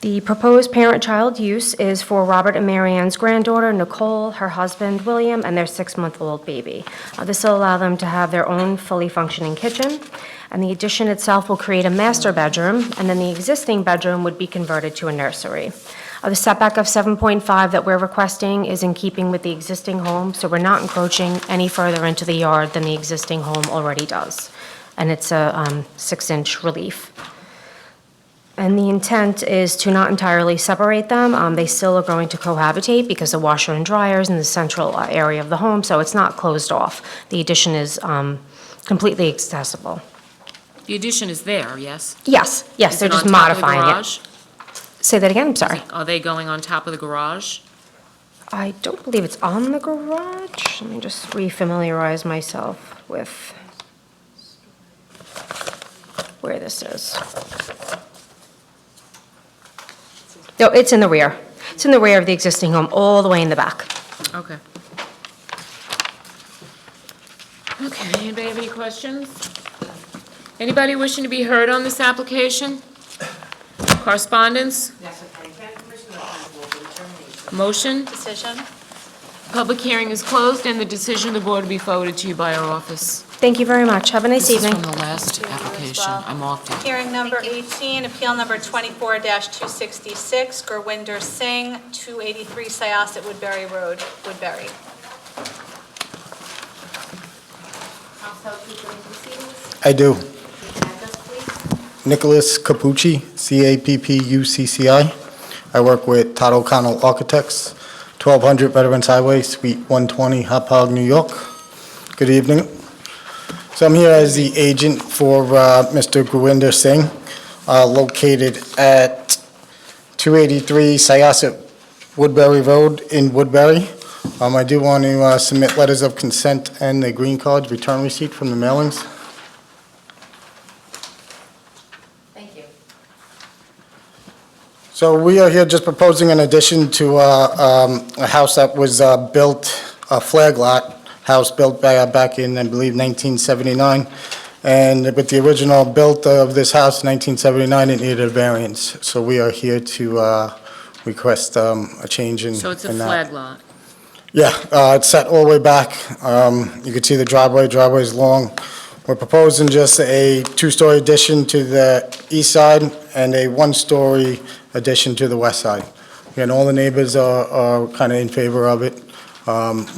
The proposed parent-child use is for Robert and Marianne's granddaughter, Nicole, her husband, William, and their 6-month-old baby. This will allow them to have their own fully functioning kitchen, and the addition itself will create a master bedroom, and then the existing bedroom would be converted to a nursery. The setback of 7.5 that we're requesting is in keeping with the existing home, so we're not encroaching any further into the yard than the existing home already does. And it's a 6-inch relief. And the intent is to not entirely separate them. They still are going to cohabitate because the washer and dryer is in the central area of the home, so it's not closed off. The addition is completely accessible. The addition is there, yes? Yes, yes, Is they're it just on top of the modifying garage? it. Say that again, I'm sorry. Are they going on top of the garage? I don't believe it's on the garage. Let me just re-familiarize myself with where this is. No, it's in the rear. It's in the rear of the existing home, all the way in the back. Okay. Okay, anybody have any questions? Anybody wishing to be heard on this application? Correspondence? Yes, okay. Planning commission recommends local determination. Motion? Decision. Public hearing is closed, and the decision of the board will be forwarded to you by our office. Thank you very much. Have a nice evening. This is from the last application. I marked it. Hearing number 18, appeal number 24-266, Gurwinder Singh, 283 Syosset Woodbury Road, Woodbury. I do. Nicholas Capucci, Cappucci. I work with Todd O'Connell Architects, 1200 Veterans Highway, Suite 120, Hauppauge, New York. Good evening. So I'm here as the agent for Mr. Gurwinder Singh, located at 283 Syosset Woodbury Road in Woodbury. I do want to submit letters of consent and the green card return receipt from the mailings. Thank you. So we are here just proposing an addition to a house that was built, a flag lot house built back in, I believe, 1979. And with the original built of this house in 1979, it needed a variance. So we are here to request a change in. So it's a in that. flag lot. Yeah, it's set all the way back. You can see the driveway is long. We're proposing just a two-story addition to the east side and a one-story addition to the west side. Again, all the neighbors are kind of in favor of it.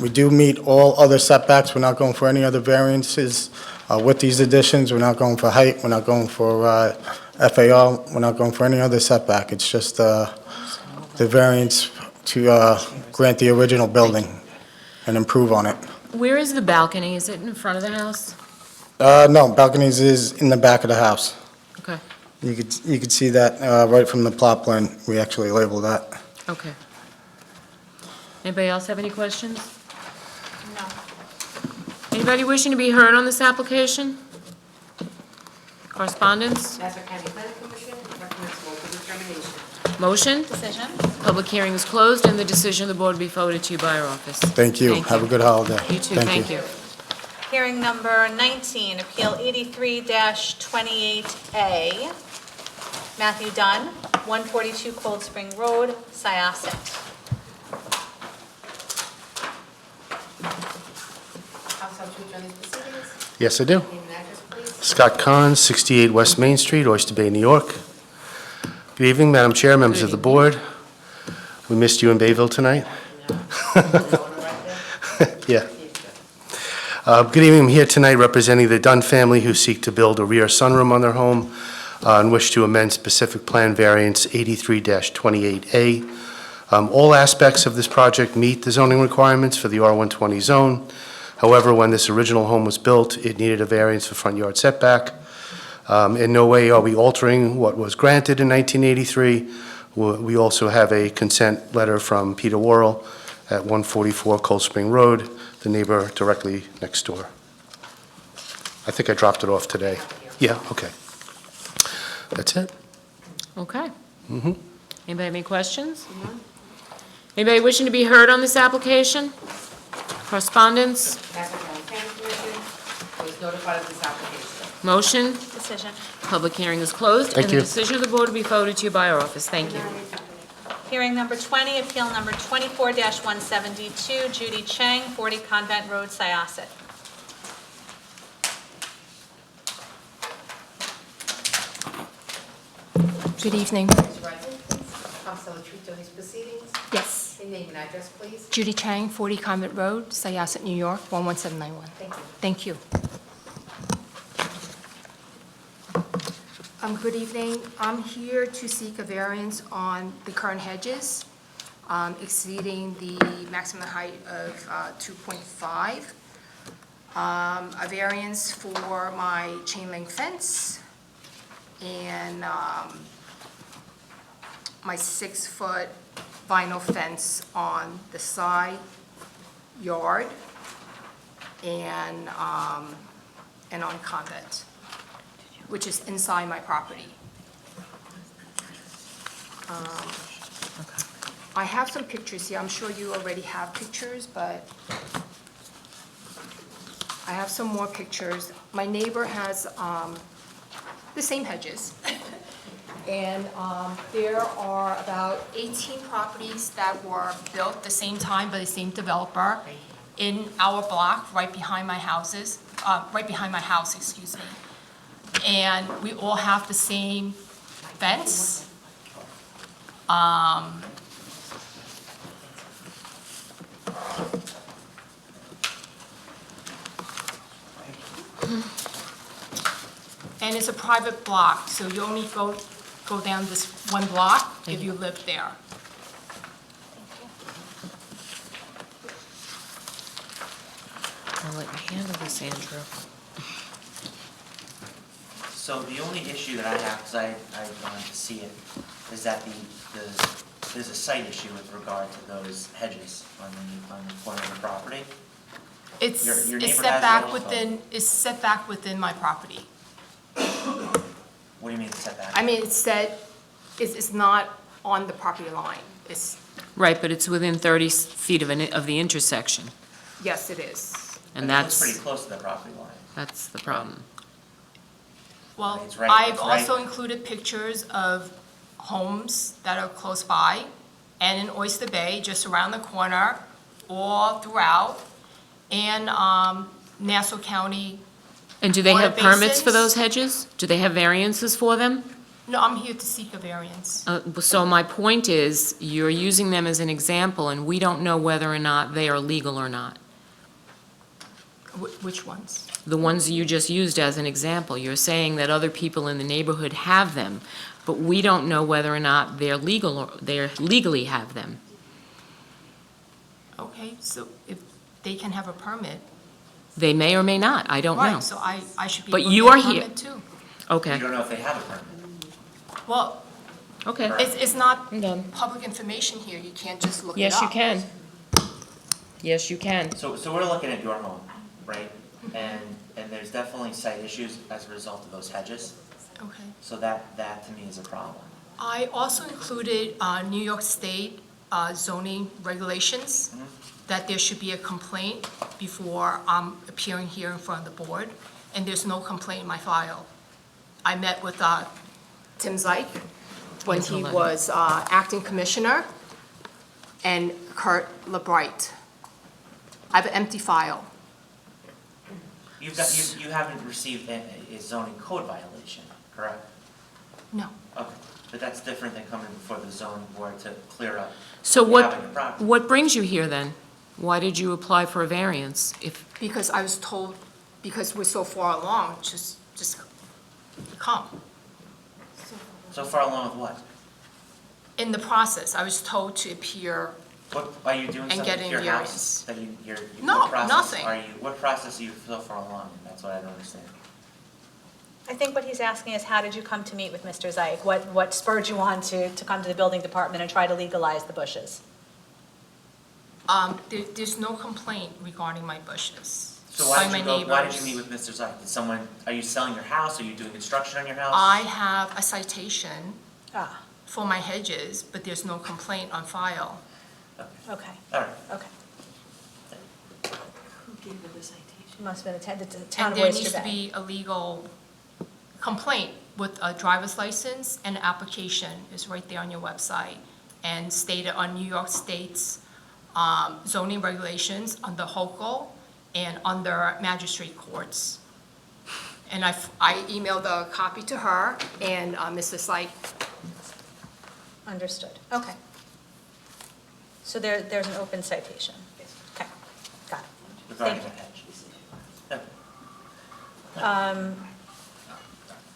We do meet all other setbacks. We're not going for any other variances with these additions. We're not going for height. We're not going for FAR. We're not going for any other setback. It's just the variance to grant the original building and improve on it. Where is the balcony? Is it in front of the house? No, balconies is in the back of the house. Okay, You could see that right from the plot plan. We actually labeled that. okay. Anybody else have any questions? No. Anybody wishing to be heard on this application? Correspondence? Nassau County Planning Commission recommends local determination. Motion? Decision. Public hearing is closed, and the decision of the board will be forwarded to you by our office. Thank you. Have a good holiday. You too, thank you. Hearing number 19, appeal 83-28A, Matthew Dunn, 142 Cold Spring Road, Syosset. Council to adjourn these proceedings. Yes, I do. Name and address, please. Scott Kahn, 68 West Main Street, Oyster Bay, New York. Good evening, Madam Chair, members of the board. We missed you in Bayville tonight. Yeah. Good evening. I'm here tonight representing the Dunn family who seek to build a rear sunroom on their home and wish to amend specific plan variance 83-28A. All aspects of this project meet the zoning requirements for the R120 zone. However, when this original home was built, it needed a variance for front yard setback. In no way are we altering what was granted in 1983. We also have a consent letter from Peter Worrell at 144 Cold Spring Road, the neighbor directly next door. I think I dropped it off today. Yeah, okay. That's it. Okay. Mm-hmm. Anybody have any questions? Anybody wishing to be heard on this application? Correspondence? Nassau County Planning Commission was notified of this application. Motion? Decision. Public hearing is closed. Thank And you. the decision of the board will be forwarded to you by our office. Thank you. Hearing number 20, appeal number 24-172, Judy Chang, 40 Convent Road, Syosset. Good evening. Please rise, please. Council to adjourn these proceedings. Yes. Your name and address, please. Judy Chang, 40 Convent Road, Syosset, New York, 11791. Thank you. Thank you. Good evening. I'm here to seek a variance on the current hedges exceeding the maximum height of 2.5. A variance for my chain link fence and my 6-foot vinyl fence on the side yard and on Convent, which is inside my property. I have some pictures here. I'm sure you already have pictures, but I have some more pictures. My neighbor has the same hedges. And there are about 18 properties that were built at the same time by the same developer in our block, right behind my house, excuse me. And we all have the same fence. And it's a private block, so you only go down this one block if you live there. I'll let you handle this, Andrew. So the only issue that I have, because I wanted to see it, is that there's a site issue with regard to those hedges on the corner of the property. It's Your neighbor set has back it also. it's set back within my property. What do you mean setback? I mean, it's not on the property line. It's, Right, but it's within 30 feet of the intersection, yes, it is. and It looks that's, pretty close to the property line. that's the problem. Well, It's right- I've it's right- also included pictures of homes that are close by and in Oyster Bay, just around the corner, all throughout, and Nassau County. And do they have Water permits for basins? those hedges? Do they have variances for them? No, I'm here to seek a variance. So my point is, you're using them as an example, and we don't know whether or not they are legal or not. Which ones? The ones you just used as an example. You're saying that other people in the neighborhood have them, but we don't know whether or not they're legal, or they legally have them. Okay, so if they can have a permit. They may or may not, I don't know. Right, so I should be But able to you get are a here. permit too. Okay, You don't know if they have a permit. Well, okay. it's not I'm done. public information here, you can't just look it Yes, up. you can. Yes, you can. So we're looking at your home, right? And there's definitely site issues as a result of those hedges. Okay. So that to me is a problem. I also included New York State zoning regulations, that there should be a complaint before I'm appearing here in front of the board, and there's no complaint in my file. I met with Tim Zeig when he was acting commissioner, and Kurt LeBrite. I have an empty file. You haven't received a zoning code violation, correct? No. Okay, but that's different than coming before the zoning board to clear up. So having a problem. what brings you here then? Why did you apply for a variance? Because I was told, because we're so far along, just come. So far along with what? In the process, I was told to appear. What, are you doing And something getting to your variance. house? That you're, No, what process nothing. what process are you so far along in? That's what I don't understand. I think what he's asking is, how did you come to meet with Mr. Zeig? What spurred you on to come to the building department and try to legalize the bushes? There's no complaint regarding my bushes. So why by did my you go, why did neighbors. you meet with Mr. Zeig? Are you selling your house? Are you doing construction on your house? I have a citation Ah, for my hedges, but there's no complaint on file. okay, All right. okay. Who gave her the citation? Must have been the town And of there Oyster needs to Bay. be a legal complaint with a driver's license and an application is right there on your website, and stated on New York State's zoning regulations under HOCO and under magistrate courts. And I emailed a copy to her and Mr. Syke. Understood, okay. So there's an open citation? Okay, got it. Regarding Thank the you. hedge.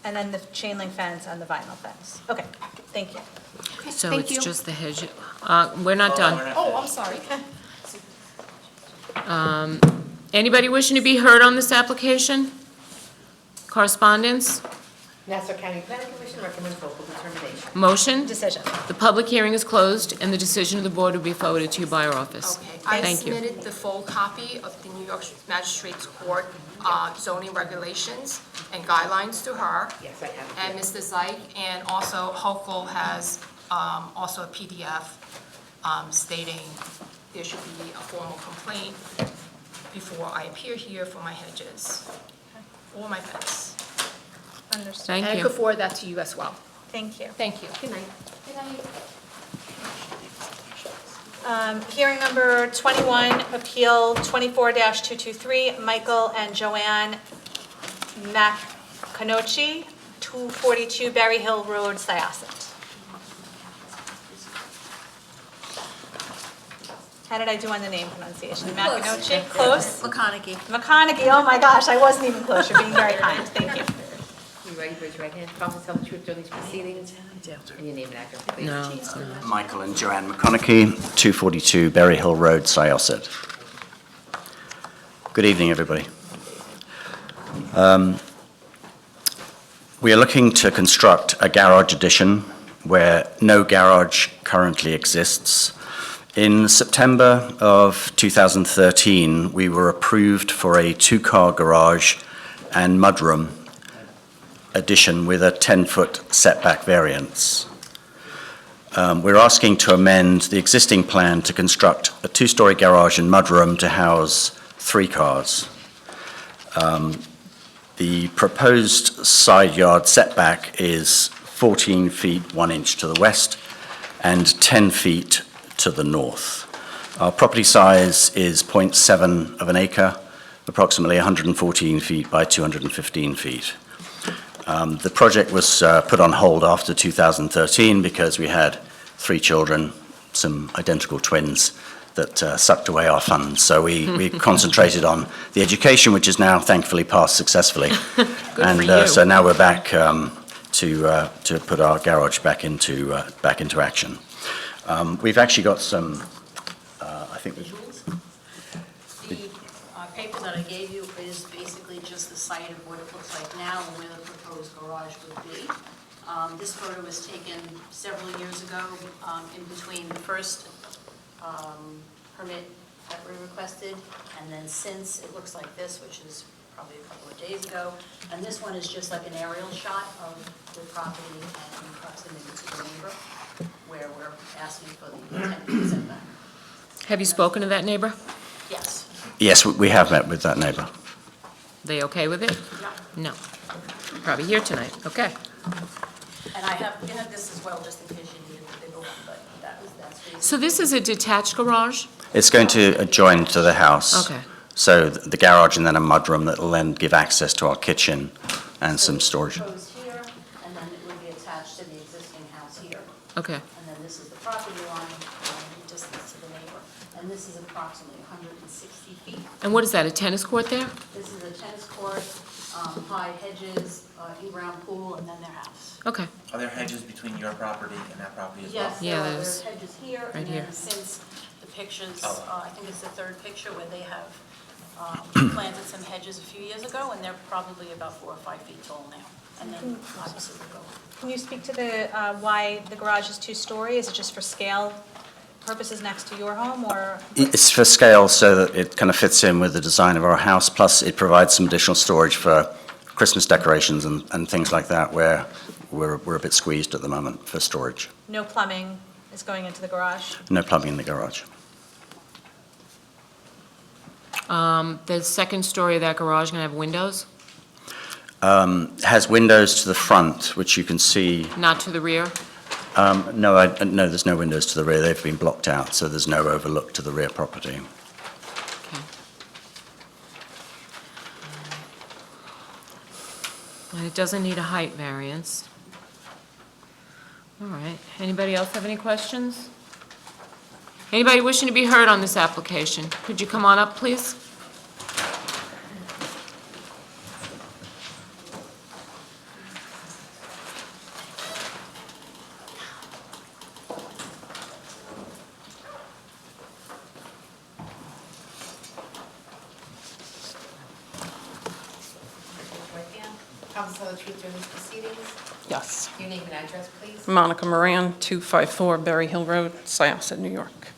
And then the chain link fence and the vinyl fence. Okay, thank you. So Thank it's you. just the hedge. We're not done. Oh, I'm sorry. Anybody wishing to be heard on this application? Correspondence? Nassau County Planning Commission recommends local determination. Motion? Decision. The public hearing is closed, and the decision of the board will be forwarded to you by our office. Okay, I Thank you. submitted the full copy of the New York Magistrates Court zoning regulations and guidelines to her. Yes, I have it. And Mr. Zeig, and also Hochul has also a PDF stating there should be a formal complaint before I appear here for my hedges or my fence. Understood. Thank And I you. could forward that to you as well. Thank you. Thank you. Good night. Hearing number 21, Appeal 24-223, Michael and Joanne McCanochie, 242 Berry Hill Road, Syosset. How did I do on the name pronunciation? McCanochie? Close? McConaughey. McConaughey, oh my gosh, I wasn't even close. You're being very kind. Thank you. You ready, raise your right hand, promise to tell the truth during these proceedings? And your name and address, please. No, it's not. Michael and Joanne McConaughey, 242 Berry Hill Road, Syosset. Good evening, everybody. We are looking to construct a garage addition where no garage currently exists. In September of 2013, we were approved for a two-car garage and mudroom addition with a 10-foot setback variance. We're asking to amend the existing plan to construct a two-story garage and mudroom to house 3 cars. The proposed side yard setback is 14 feet 1 inch to the west and 10 feet to the north. Our property size is 0.7 of an acre, approximately 114 feet by 215 feet. The project was put on hold after 2013 because we had 3 children, some identical twins, that sucked away our funds. So we concentrated on the education, which is now thankfully passed successfully. And so now we're back to put our garage back into action. We've actually got some, I think we've... The paper that I gave you is basically just the site of what it looks like now and where the proposed garage would be. This photo was taken several years ago in between the first permit that we requested, and then since it looks like this, which is probably a couple of days ago. And this one is just like an aerial shot of the property and proximity to the neighbor, where we're asking for the 10-foot setback. Have you spoken to that neighbor? Yes. Yes, we have met with that neighbor. They okay with it? No. Probably here tonight, okay. And I have this as well, just in case you needed the bigger one, but that's basically. So this is a detached garage? It's going to adjoin to the house. Okay. So the garage and then a mudroom that will then give access to our kitchen and some storage. Proposed here, and then it would be attached to the existing house here. Okay. And then this is the property line, distance to the neighbor. And this is approximately 160 feet. And what is that, a tennis court there? This is a tennis court, high hedges, in-ground pool, and then their house. Okay. Are there hedges between your property and that property as well? Yes, Yeah, there are there's hedges here, right and here. then since the pictures, Oh. I think it's the third picture where they have planted some hedges a few years ago, and they're probably about 4 or 5 feet tall now. And then obviously the road. Can you speak to the, why the garage is 2-story? Is it just for scale purposes next to your home, or? It's for scale so that it kind of fits in with the design of our house, plus it provides some additional storage for Christmas decorations and things like that, where we're a bit squeezed at the moment for storage. No plumbing is going into the garage? No plumbing in the garage. The second story of that garage gonna have windows, Has windows to the front, which you can see. not to the rear? No, there's no windows to the rear. They've been blocked out, so there's no overlook to the rear property. And it doesn't need a height variance. All right, anybody else have any questions? Anybody wishing to be heard on this application? Could you come on up, please? Right hand. Promise to tell the truth during these proceedings. Yes. Your name and address, please. Monica Moran, 254 Berry Hill Road, Syosset, New York.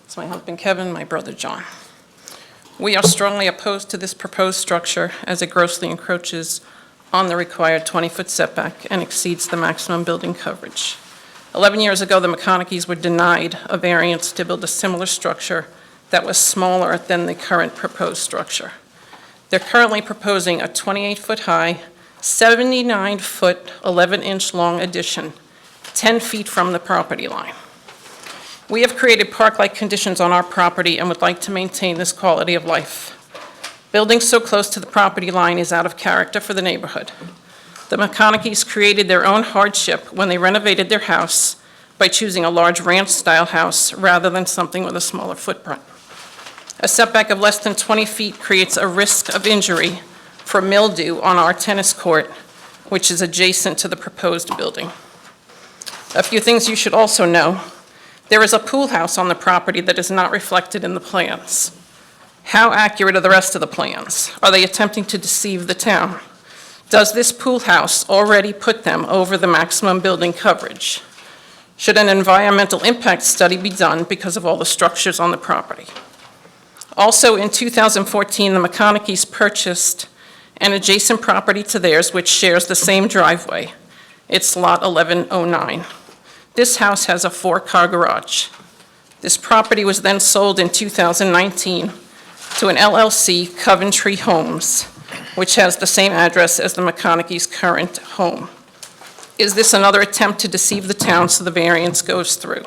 It's my husband Kevin, my brother John. We are strongly opposed to this proposed structure as it grossly encroaches on the required 20-foot setback and exceeds the maximum building coverage. 11 years ago, the McConaughey's were denied a variance to build a similar structure that was smaller than the current proposed structure. They're currently proposing a 28-foot high, 79-foot, 11-inch long addition 10 feet from the property line. We have created park-like conditions on our property and would like to maintain this quality of life. Building so close to the property line is out of character for the neighborhood. The McConaughey's created their own hardship when they renovated their house by choosing a large ranch-style house rather than something with a smaller footprint. A setback of less than 20 feet creates a risk of injury for mildew on our tennis court, which is adjacent to the proposed building. A few things you should also know. There is a pool house on the property that is not reflected in the plans. How accurate are the rest of the plans? Are they attempting to deceive the town? Does this pool house already put them over the maximum building coverage? Should an environmental impact study be done because of all the structures on the property? Also, in 2014, the McConaughey's purchased an adjacent property to theirs which shares the same driveway. It's lot 1109. This house has a 4-car garage. This property was then sold in 2019 to an LLC, Coventry Homes, which has the same address as the McConaughey's current home. Is this another attempt to deceive the town so the variance goes through?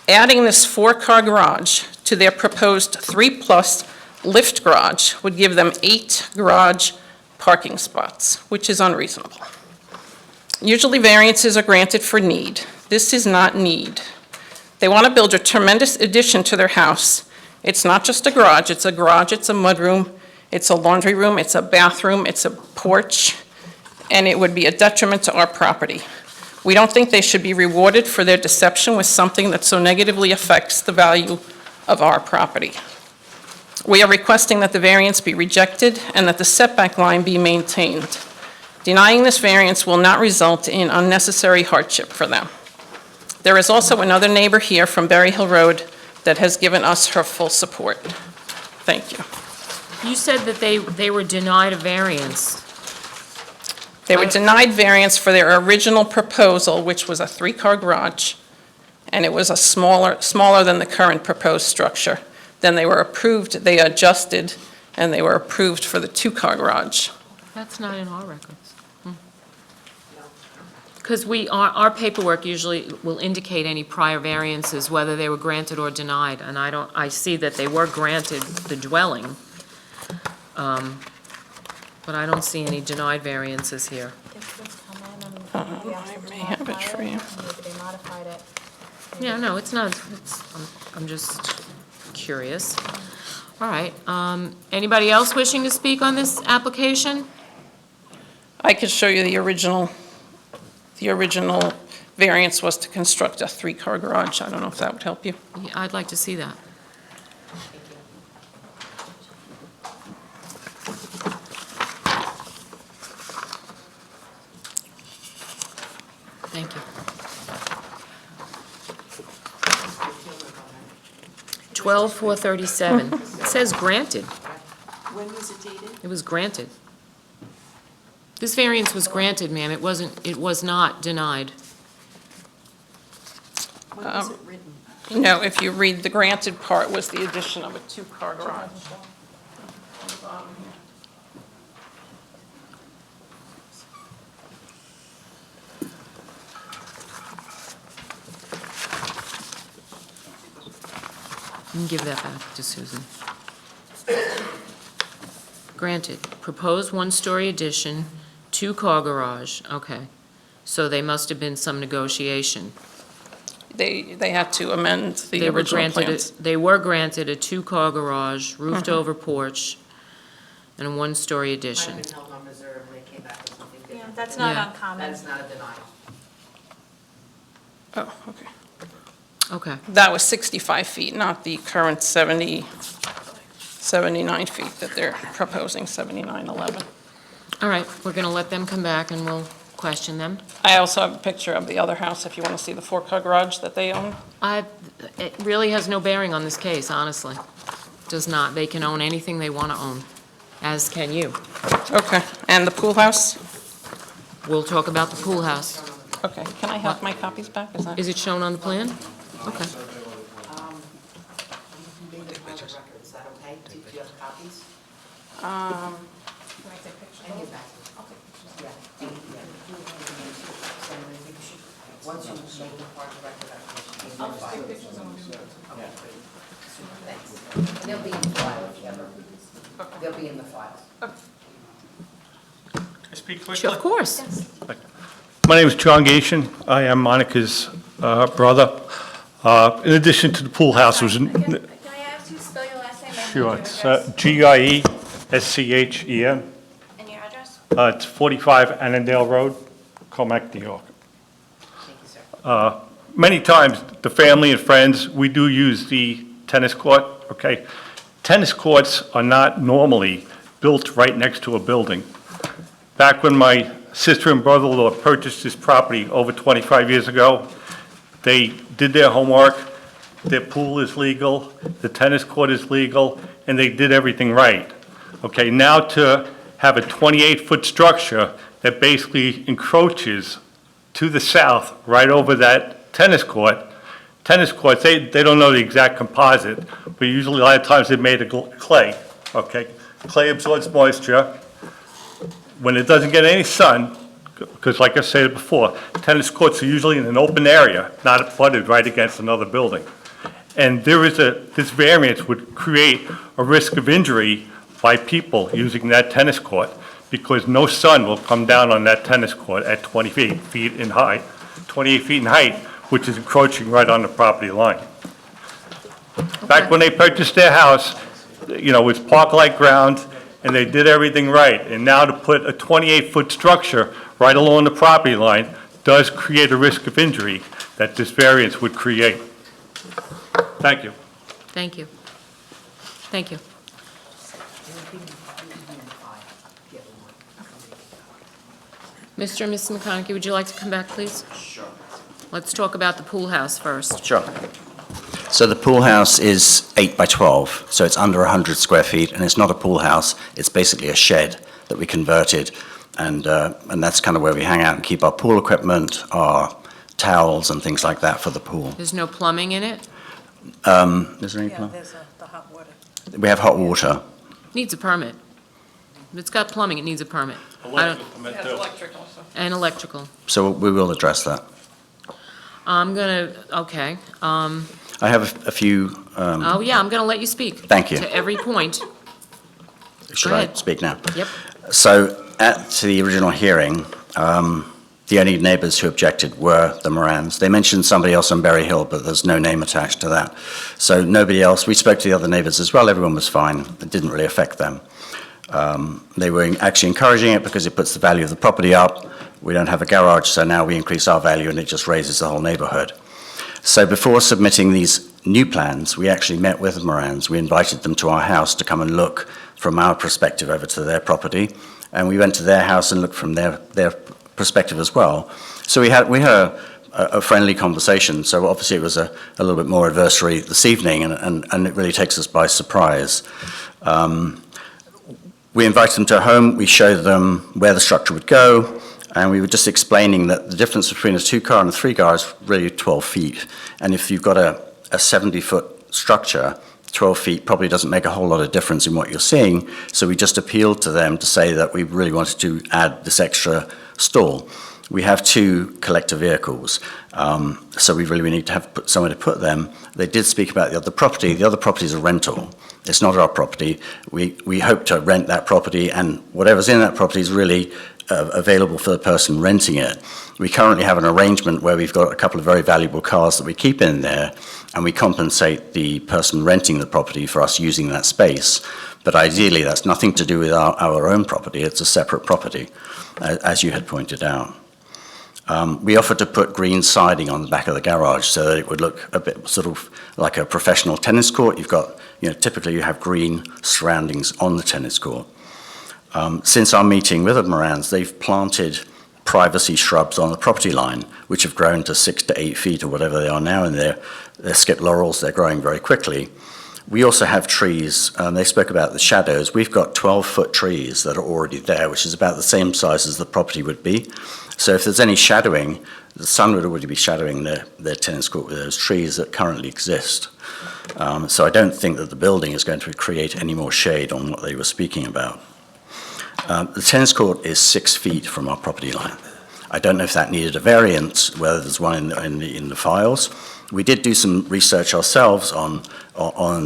Adding this 4-car garage to their proposed 3+ lift garage would give them 8 garage parking spots, which is unreasonable. Usually variances are granted for need. This is not need. They want to build a tremendous addition to their house. It's not just a garage, it's a mudroom, it's a laundry room, it's a bathroom, it's a porch, and it would be a detriment to our property. We don't think they should be rewarded for their deception with something that so negatively affects the value of our property. We are requesting that the variance be rejected and that the setback line be maintained. Denying this variance will not result in unnecessary hardship for them. There is also another neighbor here from Berry Hill Road that has given us her full support. Thank you. You said that they were denied a variance. They were denied variance for their original proposal, which was a 3-car garage, and it was a smaller than the current proposed structure. Then they were approved, they adjusted, and they were approved for the 2-car garage. That's not in our records. Because our paperwork usually will indicate any prior variances, whether they were granted or denied, and I see that they were granted the dwelling, but I don't see any denied variances here. I may have it for you. Yeah, no, it's not, I'm just curious. All right, anybody else wishing to speak on this application? I could show you the original. The original variance was to construct a 3-car garage. I don't know if that would help you. Yeah, I'd like to see that. Thank you. 12/4/37. It says granted. When was it dated? It was granted. This variance was granted, ma'am. It was not denied. When was it written? No, if you read, the granted part was the addition of a 2-car garage. You can give that back to Susan. Granted, proposed 1-story addition, 2-car garage, okay. So they must have been some negotiation. They had to amend the original plans. They were granted a 2-car garage, roofed-over porch, and a 1-story addition. Might have been held on reserve, they came back with something different. Yeah, that's not Yeah. uncommon. That's not a denial. Oh, okay. Okay. That was 65 feet, not the current 79 feet that they're proposing, 7911. All right, we're going to let them come back and we'll question them. I also have a picture of the other house if you want to see the 4-car garage that they own. It really has no bearing on this case, honestly. Does not. They can own anything they want to own, as can you. Okay, and the pool house? We'll talk about the pool house. Okay, can I have my copies back? Is it shown on the plan? Okay. Is that okay? Do you have copies? Can I take pictures? Yeah. Once you make the part of record application, I'll just take pictures and Okay. Thanks. They'll be in the file if you ever, they'll be in the file. Speak quickly? Sure, of course. My name is John Gation. I am Monica's brother. In addition to the pool house, was Can I ask you to spell your last name? and sure, your it's address? Giesschen. And your address? It's 45 Annandale Road, Comac, New York. Many times, the family and friends, we do use the tennis court, okay? Tennis courts are not normally built right next to a building. Back when my sister and brother-in-law purchased this property over 25 years ago, they did their homework, their pool is legal, the tennis court is legal, and they did everything right. Okay, now to have a 28-foot structure that basically encroaches to the south, right over that tennis court. Tennis courts, they don't know the exact composite, but usually a lot of times they're made of clay, okay? Clay absorbs moisture. When it doesn't get any sun, because like I said before, tennis courts are usually in an open area, not butted right against another building. And this variance would create a risk of injury by people using that tennis court, because no sun will come down on that tennis court at 28 feet in height, which is encroaching right on the property line. Back when they purchased their house, you know, it was park-like ground, and they did everything right. And now to put a 28-foot structure right along the property line does create a risk of injury that this variance would create. Thank you. Thank you. Thank you. Mr. and Mrs. McConaughey, would you like to come back, please? Sure. Let's talk about the pool house first. Sure. So the pool house is 8 by 12, so it's under 100 square feet, and it's not a pool house, it's basically a shed that we converted, and that's kind of where we hang out and keep our pool equipment, our towels and things like that for the pool. There's no plumbing in it? Is there any plumbing? there's the hot water. We have hot water. Needs a permit. If it's got plumbing, it needs a permit. It has electric also. And electrical. So we will address that. Okay. I have a few, Oh, yeah, I'm gonna let you speak. Thank you. To every point. should go I ahead. speak now? Yep. So at the original hearing, the only neighbors who objected were the Morans. They mentioned somebody else on Berry Hill, but there's no name attached to that. So nobody else, we spoke to the other neighbors as well, everyone was fine, it didn't really affect them. They were actually encouraging it because it puts the value of the property up. We don't have a garage, so now we increase our value and it just raises the whole neighborhood. So before submitting these new plans, we actually met with the Morans. We invited them to our house to come and look from our perspective over to their property. And we went to their house and looked from their perspective as well. So we had a friendly conversation. So obviously it was a little bit more adversary this evening, and it really takes us by surprise. We invited them to a home, we showed them where the structure would go, and we were just explaining that the difference between a 2-car and a 3-car is really 12 feet. And if you've got a 70-foot structure, 12 feet probably doesn't make a whole lot of difference in what you're seeing. So we just appealed to them to say that we really wanted to add this extra stall. We have 2 collector vehicles, so we really need to have somewhere to put them. They did speak about the other property. The other property is a rental. It's not our property. We hope to rent that property, and whatever's in that property is really available for the person renting it. We currently have an arrangement where we've got a couple of very valuable cars that we keep in there, and we compensate the person renting the property for us using that space. But ideally, that's nothing to do with our own property. It's a separate property, as you had pointed out. We offered to put green siding on the back of the garage so that it would look a bit sort of like a professional tennis court. You've got, typically you have green surroundings on the tennis court. Since our meeting with the Morans, they've planted privacy shrubs on the property line, which have grown to 6 to 8 feet or whatever they are now, and they're skip laurels, they're growing very quickly. We also have trees, they spoke about the shadows. We've got 12-foot trees that are already there, which is about the same size as the property would be. So if there's any shadowing, the sun would already be shadowing their tennis court with those trees that currently exist. So I don't think that the building is going to create any more shade on what they were speaking about. The tennis court is 6 feet from our property line. I don't know if that needed a variance, whether there's one in the files. We did do some research ourselves on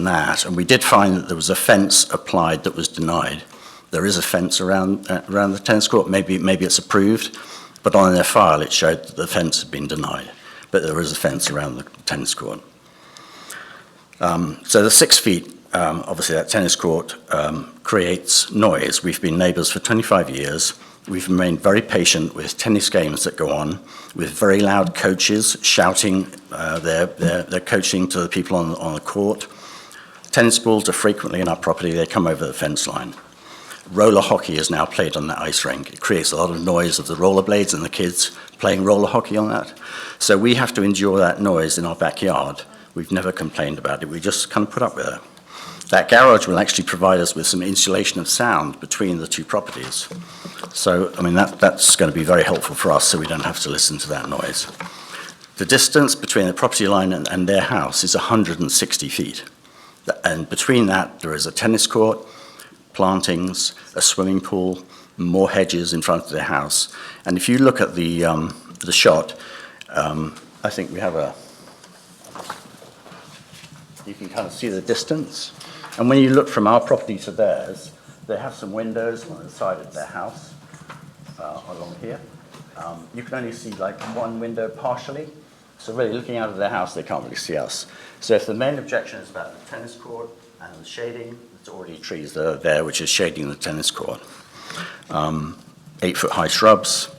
that, and we did find that there was a fence applied that was denied. There is a fence around the tennis court. Maybe it's approved, but on their file it showed that the fence had been denied. But there is a fence around the tennis court. So the 6 feet, obviously that tennis court creates noise. We've been neighbours for 25 years. We've remained very patient with tennis games that go on, with very loud coaches shouting their coaching to the people on the court. Tennis balls are frequently in our property. They come over the fence line. Roller hockey is now played on that ice rink. It creates a lot of noise of the rollerblades and the kids playing roller hockey on that. So we have to endure that noise in our backyard. We've never complained about it. We just kind of put up with it. That garage will actually provide us with some insulation of sound between the two properties. So, I mean, that's going to be very helpful for us so we don't have to listen to that noise. The distance between the property line and their house is 160 feet. And between that, there is a tennis court, plantings, a swimming pool, more hedges in front of their house. And if you look at the shot, I think we have you can kind of see the distance. And when you look from our property to theirs, they have some windows on the side of their house, along here. You can only see like one window partially. So really looking out of their house, they can't really see us. So if the main objection is about the tennis court and the shading, there's already trees that are there which is shading the tennis court. 8-foot high shrubs,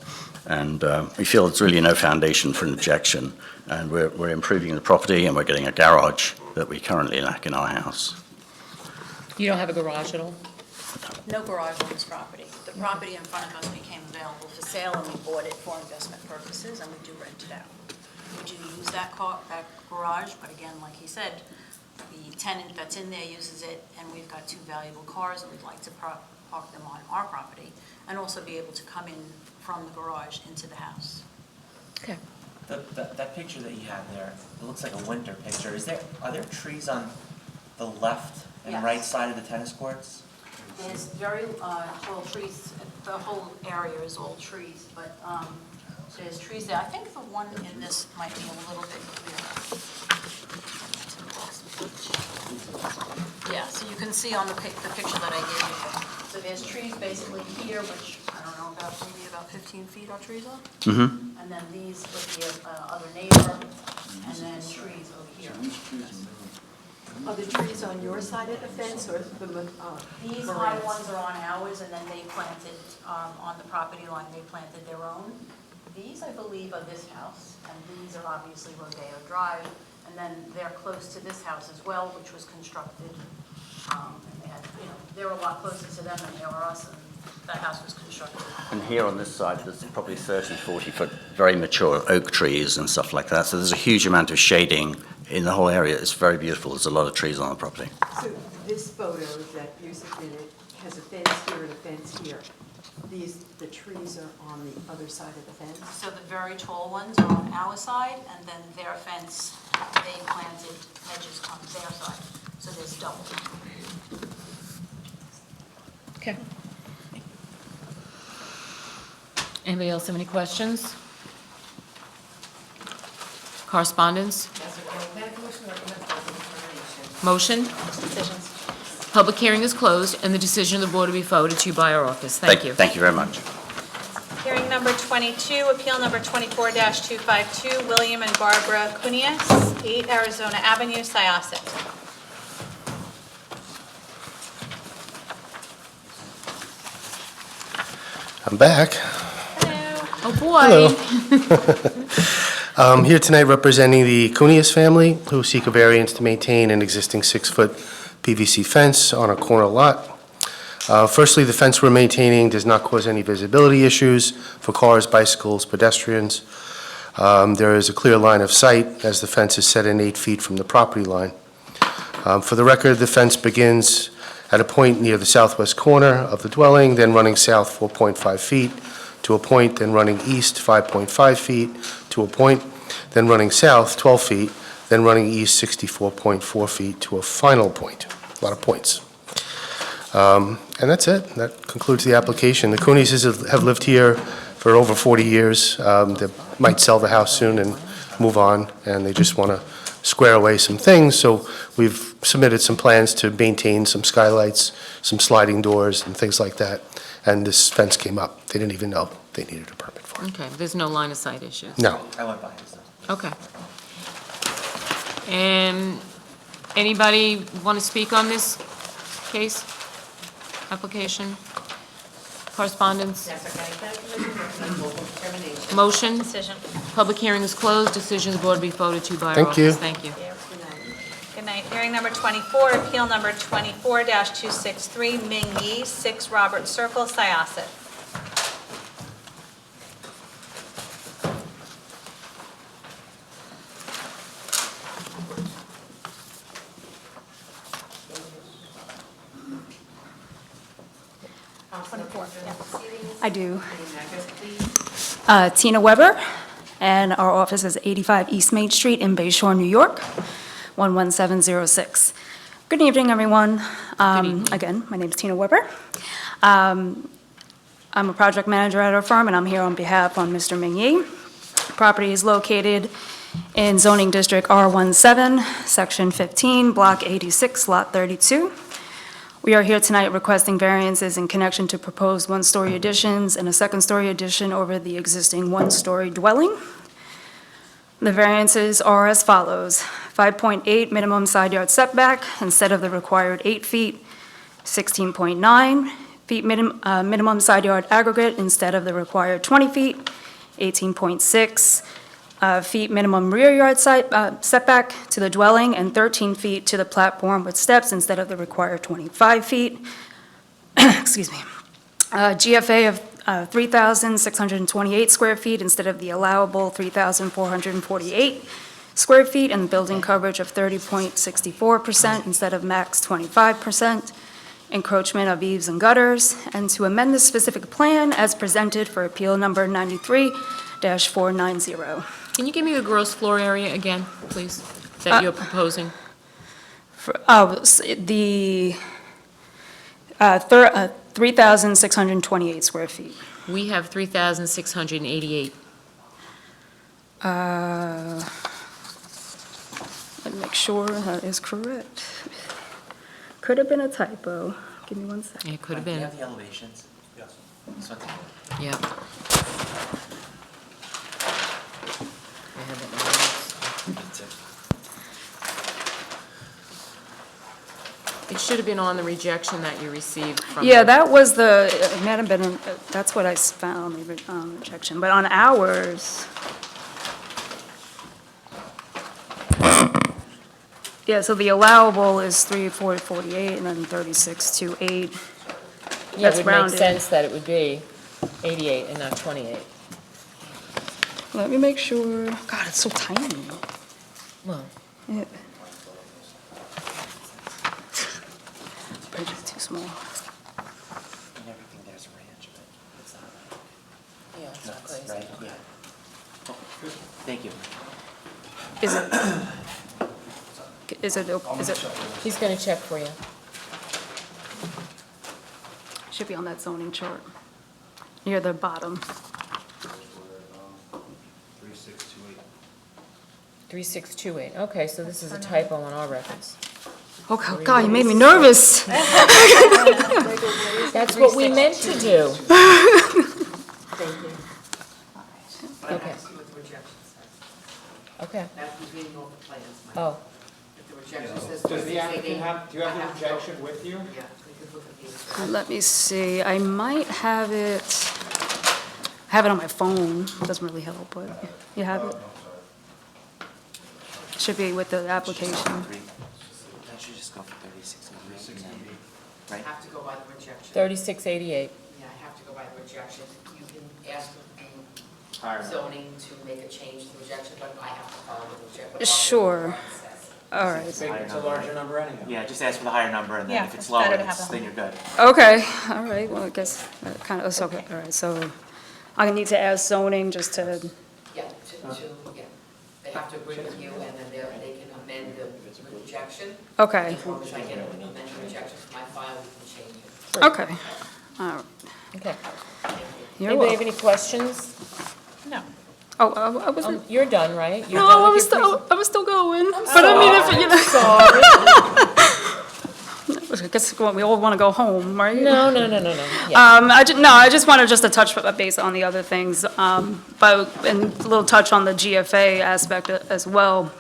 and we feel there's really no foundation for an objection. And we're improving the property and we're getting a garage that we currently lack in our house. You don't have a garage at all? No garage on this property. The property in front of us became available for sale, and we bought it for investment purposes, and we do rent it out. We do use that garage, but again, like he said, the tenant that's in there uses it, and we've got 2 valuable cars, and we'd like to park them on our property, and also be able to come in from the garage into the house. Okay. That picture that you have there, it looks like a winter picture. Are there trees on the left and Yes. right side of the tennis courts? There's very tall trees, the whole area is all trees, but there's trees there. I think the one in this might be a little bit clearer. Yeah, so you can see on the picture that I gave you. So there's trees basically here, which I don't know, maybe about 15 feet our trees are. Mm-hmm. And then these would be other neighbor, and then trees over here. Are the trees on your side of the fence or These high ones are on ours, and then they planted, on the property line, they planted their own. These, I believe, are this house, and these are obviously Rodeo Drive, and then they're close to this house as well, which was constructed. And they had, they were a lot closer to them than they were us, and that house was constructed. And here on this side, there's probably 30, 40-foot very mature oak trees and stuff like that. So there's a huge amount of shading in the whole area. It's very beautiful. There's a lot of trees on the property. So this photo that you submitted has a fence here and a fence here. The trees are on the other side of the fence? So the very tall ones are on our side, and then their fence, they planted hedges on their side. So there's double. Okay. Anybody else have any questions? Correspondence? Motion? Decisions. Public hearing is closed, and the decision of the board will be forwarded to you by our office. Thank you. Thank you very much. Hearing number 22, appeal number 24-252, William and Barbara Cunias, 8 Arizona Avenue, Syosset. I'm back. Oh, boy. Here tonight representing the Cunias family, who seek a variance to maintain an existing 6-foot PVC fence on a corner lot. Firstly, the fence we're maintaining does not cause any visibility issues for cars, bicycles, pedestrians. There is a clear line of sight as the fence is set in 8 feet from the property line. For the record, the fence begins at a point near the southwest corner of the dwelling, then running south 4.5 feet to a point, then running east 5.5 feet to a point, then running south 12 feet, then running east 64.4 feet to a final point. A lot of points. And that's it. That concludes the application. The Cuniases have lived here for over 40 years. They might sell the house soon and move on, and they just want to square away some things. So we've submitted some plans to maintain some skylights, some sliding doors, and things like that. And this fence came up. They didn't even know they needed a permit for it. Okay, there's no line of sight issues? No. I went by it, so. Okay. And anybody want to speak on this case, application, correspondence? Motion? Decision. Public hearing is closed. Decision of the board will be voted to by our Thank you. office. Thank you. Good night. Hearing number 24, appeal number 24-263, Ming Yi, 6 Robert Circle, Syosset. I do. Tina Weber, and our office is 85 East Main Street in Bay Shore, New York, 11706. Good evening, everyone. Again, my name is Tina Weber. I'm a project manager at our firm, and I'm here on behalf of Mr. Ming Yi. Property is located in zoning district R17, section 15, block 86, lot 32. We are here tonight requesting variances in connection to proposed one-story additions and a second-story addition over the existing one-story dwelling. The variances are as follows: 5.8 minimum side yard setback instead of the required 8 feet, 16.9 feet minimum side yard aggregate instead of the required 20 feet, 18.6 feet minimum rear yard setback to the dwelling, and 13 feet to the platform with steps instead of the required 25 feet. Excuse me. GFA of 3,628 square feet instead of the allowable 3,448 square feet, and building coverage of 30.64% instead of max 25%. Encroachment of eaves and gutters, and to amend the specific plan as presented for appeal number 93-490. Can you give me the gross floor area again, please, that you're proposing? The 3,628 square feet. We have 3,688. Let me make sure that is correct. Could have been a typo. Give me 1 second. It could have Do you been. have the elevations? Yes. This one's Yeah. I have it in my notes. It should have been on the rejection that you received from. Yeah, that was the, it might have been, that's what I found, the rejection. But on ours, yeah, so the allowable is 3,448 and then 3628. Yeah, it That's would make rounded. sense that it would be 88 and not 28. Let me make sure. God, it's so tiny. Well. Yeah. Page is too small. And everything there's a ranch, but it's not. Yeah, it's Nuts, crazy. right? Yeah. Oh, thank you. Is it, He's going to check for you. should be on that zoning chart, near the bottom. 3628. Okay, so this is a typo on our records. Oh, God, you made me nervous. That's what we meant to do. Okay. Okay. That's between all the plans. Oh. If the rejection says. Does the applicant have, do you have the rejection with you? Yeah, we could look at these. Let me see, I might have it on my phone, doesn't really help, but you have it? Should be with the application. That should just go for 36 and then, right? I have to go by the rejection. 3688. Yeah, I have to go by the rejection. You can ask the Higher. zoning to make a change to the rejection, but I have to follow the rejection. Sure, all right. It's a larger number anyway. Yeah, just ask for the higher number, and then Yeah, if it's it's lower, better to have then you're good. Okay, all right, well, I guess that kind of, it's okay, all right, so I need to ask zoning just to, Yeah, yeah. They have to agree with you, and then they can amend the rejection. Okay. As long as I get an amended rejection from my file, we can change it. okay, all right. Okay. You're Anybody have welcome. any questions? No. Oh, I wasn't. You're done, right? You're No, done I with was your still, I was still going. I'm But I mean, if, you know. sorry. I guess we all want to go home, right? No. Yeah. I just wanted just to touch base on the other things, but, and a little touch on the GFA aspect as well.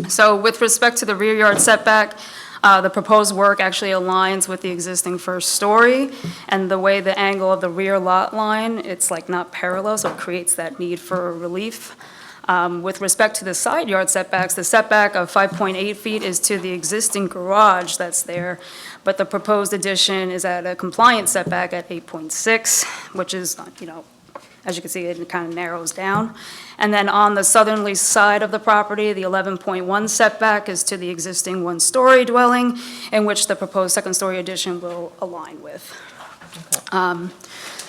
So with respect to the rear yard setback, the proposed work actually aligns with the existing first story, and the way the angle of the rear lot line, it's like not parallel, so it creates that need for relief. With respect to the side yard setbacks, the setback of 5.8 feet is to the existing garage that's there, but the proposed addition is at a compliant setback at 8.6, which is, you know, as you can see, it kind of narrows down. And then on the southerly side of the property, the 11.1 setback is to the existing one-story dwelling, in which the proposed second-story addition will align with.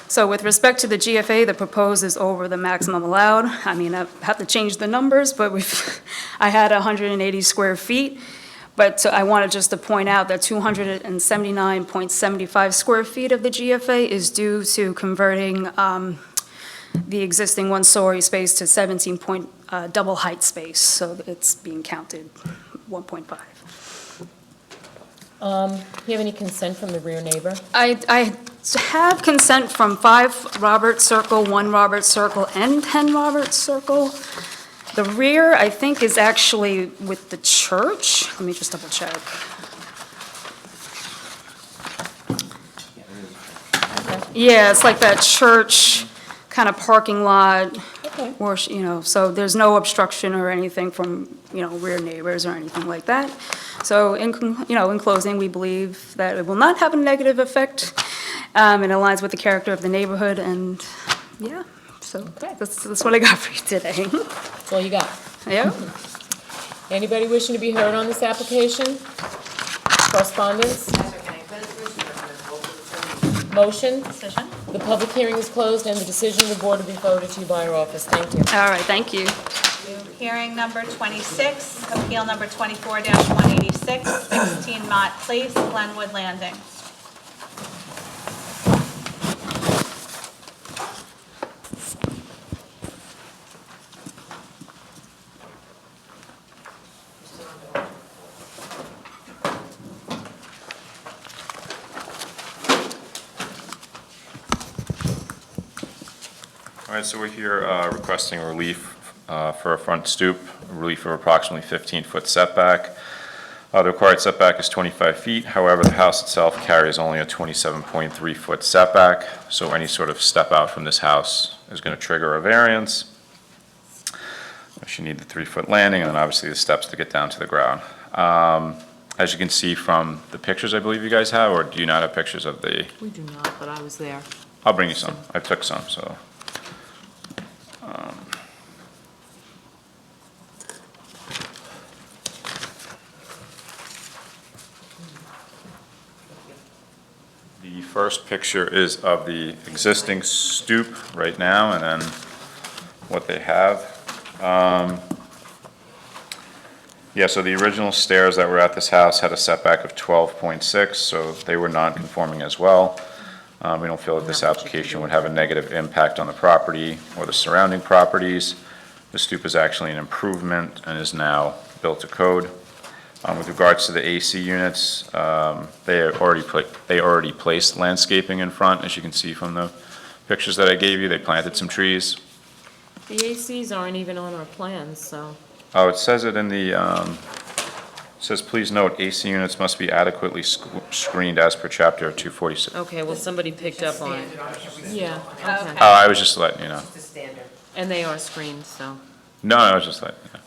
So with respect to the GFA, the proposed is over the maximum allowed. I mean, I have to change the numbers, but I had 180 square feet. But I wanted just to point out that 279.75 square feet of the GFA is due to converting the existing one-story space to 17 point double height space, so it's being counted 1.5. You have any consent from the rear neighbor? I have consent from 5 Roberts Circle, 1 Roberts Circle, and 10 Roberts Circle. The rear, I think, is actually with the church. Let me just double check. Yeah, it's like that church kind of parking lot. Okay. Or, you know, so there's no obstruction or anything from, you know, rear neighbors or anything like that. So in closing, we believe that it will not have a negative effect. It aligns with the character of the neighborhood, and, yeah, so that's what I got for you today. That's all you got? Yeah. Anybody wishing to be heard on this application? Correspondence? Motion? Decision. The public hearing is closed, and the decision of the board will be forwarded to you by our office. Thank you. All right, thank you. Hearing number 26, appeal number 24-186, 16 Mott Place, Glenwood Landing. All right, so we're here requesting relief for a front stoop, relief of approximately 15-foot setback. The required setback is 25 feet. However, the house itself carries only a 27.3-foot setback, so any sort of step out from this house is going to trigger a variance. You need the 3-foot landing, and then obviously the steps to get down to the ground. As you can see from the pictures I believe you guys have, or do you not have pictures of the? We do not, but I was there. I'll bring you some. I took some, so. The first picture is of the existing stoop right now, and then what they have. Yeah, so the original stairs that were at this house had a setback of 12.6, so they were non-conforming as well. We don't feel that this application would have a negative impact on the property or the surrounding properties. The stoop is actually an improvement and is now built to code. With regards to the AC units, they already placed landscaping in front, as you can see from the pictures that I gave you. They planted some trees. The ACs aren't even on our plans, so. Oh, it says it in the, it says, please note, AC units must be adequately screened as per chapter 246. Okay, well, somebody picked up on it. Yeah, okay. Oh, I was just letting you know. And they are screened, so. No, I was just letting you know.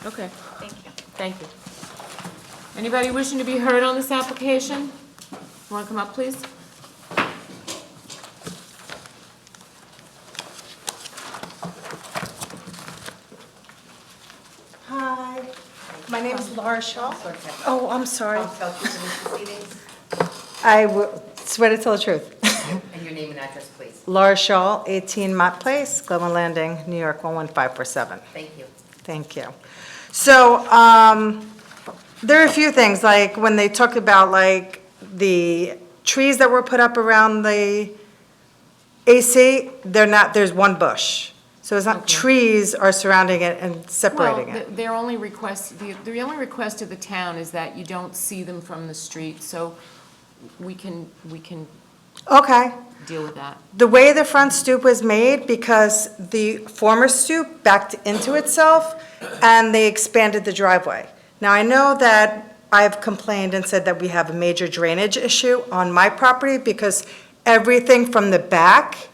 Okay. Thank you. Thank you. Anybody wishing to be heard on this application? Want to come up, please? Hi, my name is Laura Shaw. Oh, I'm sorry. I will swear to tell the truth. And your name and address, please. Laura Shaw, 18 Mott Place, Glenwood Landing, New York, 11547. Thank you. Thank you. So, there are a few things, like when they talked about like the trees that were put up around the AC, they're not, there's one bush. So it's not, trees are surrounding it and separating Well, it. their only request, the only request of the town is that you don't see them from the street, so we can Okay. deal with that. The way the front stoop was made, because the former stoop backed into itself, and they expanded the driveway. Now, I know that I've complained and said that we have a major drainage issue on my property, because everything from the back,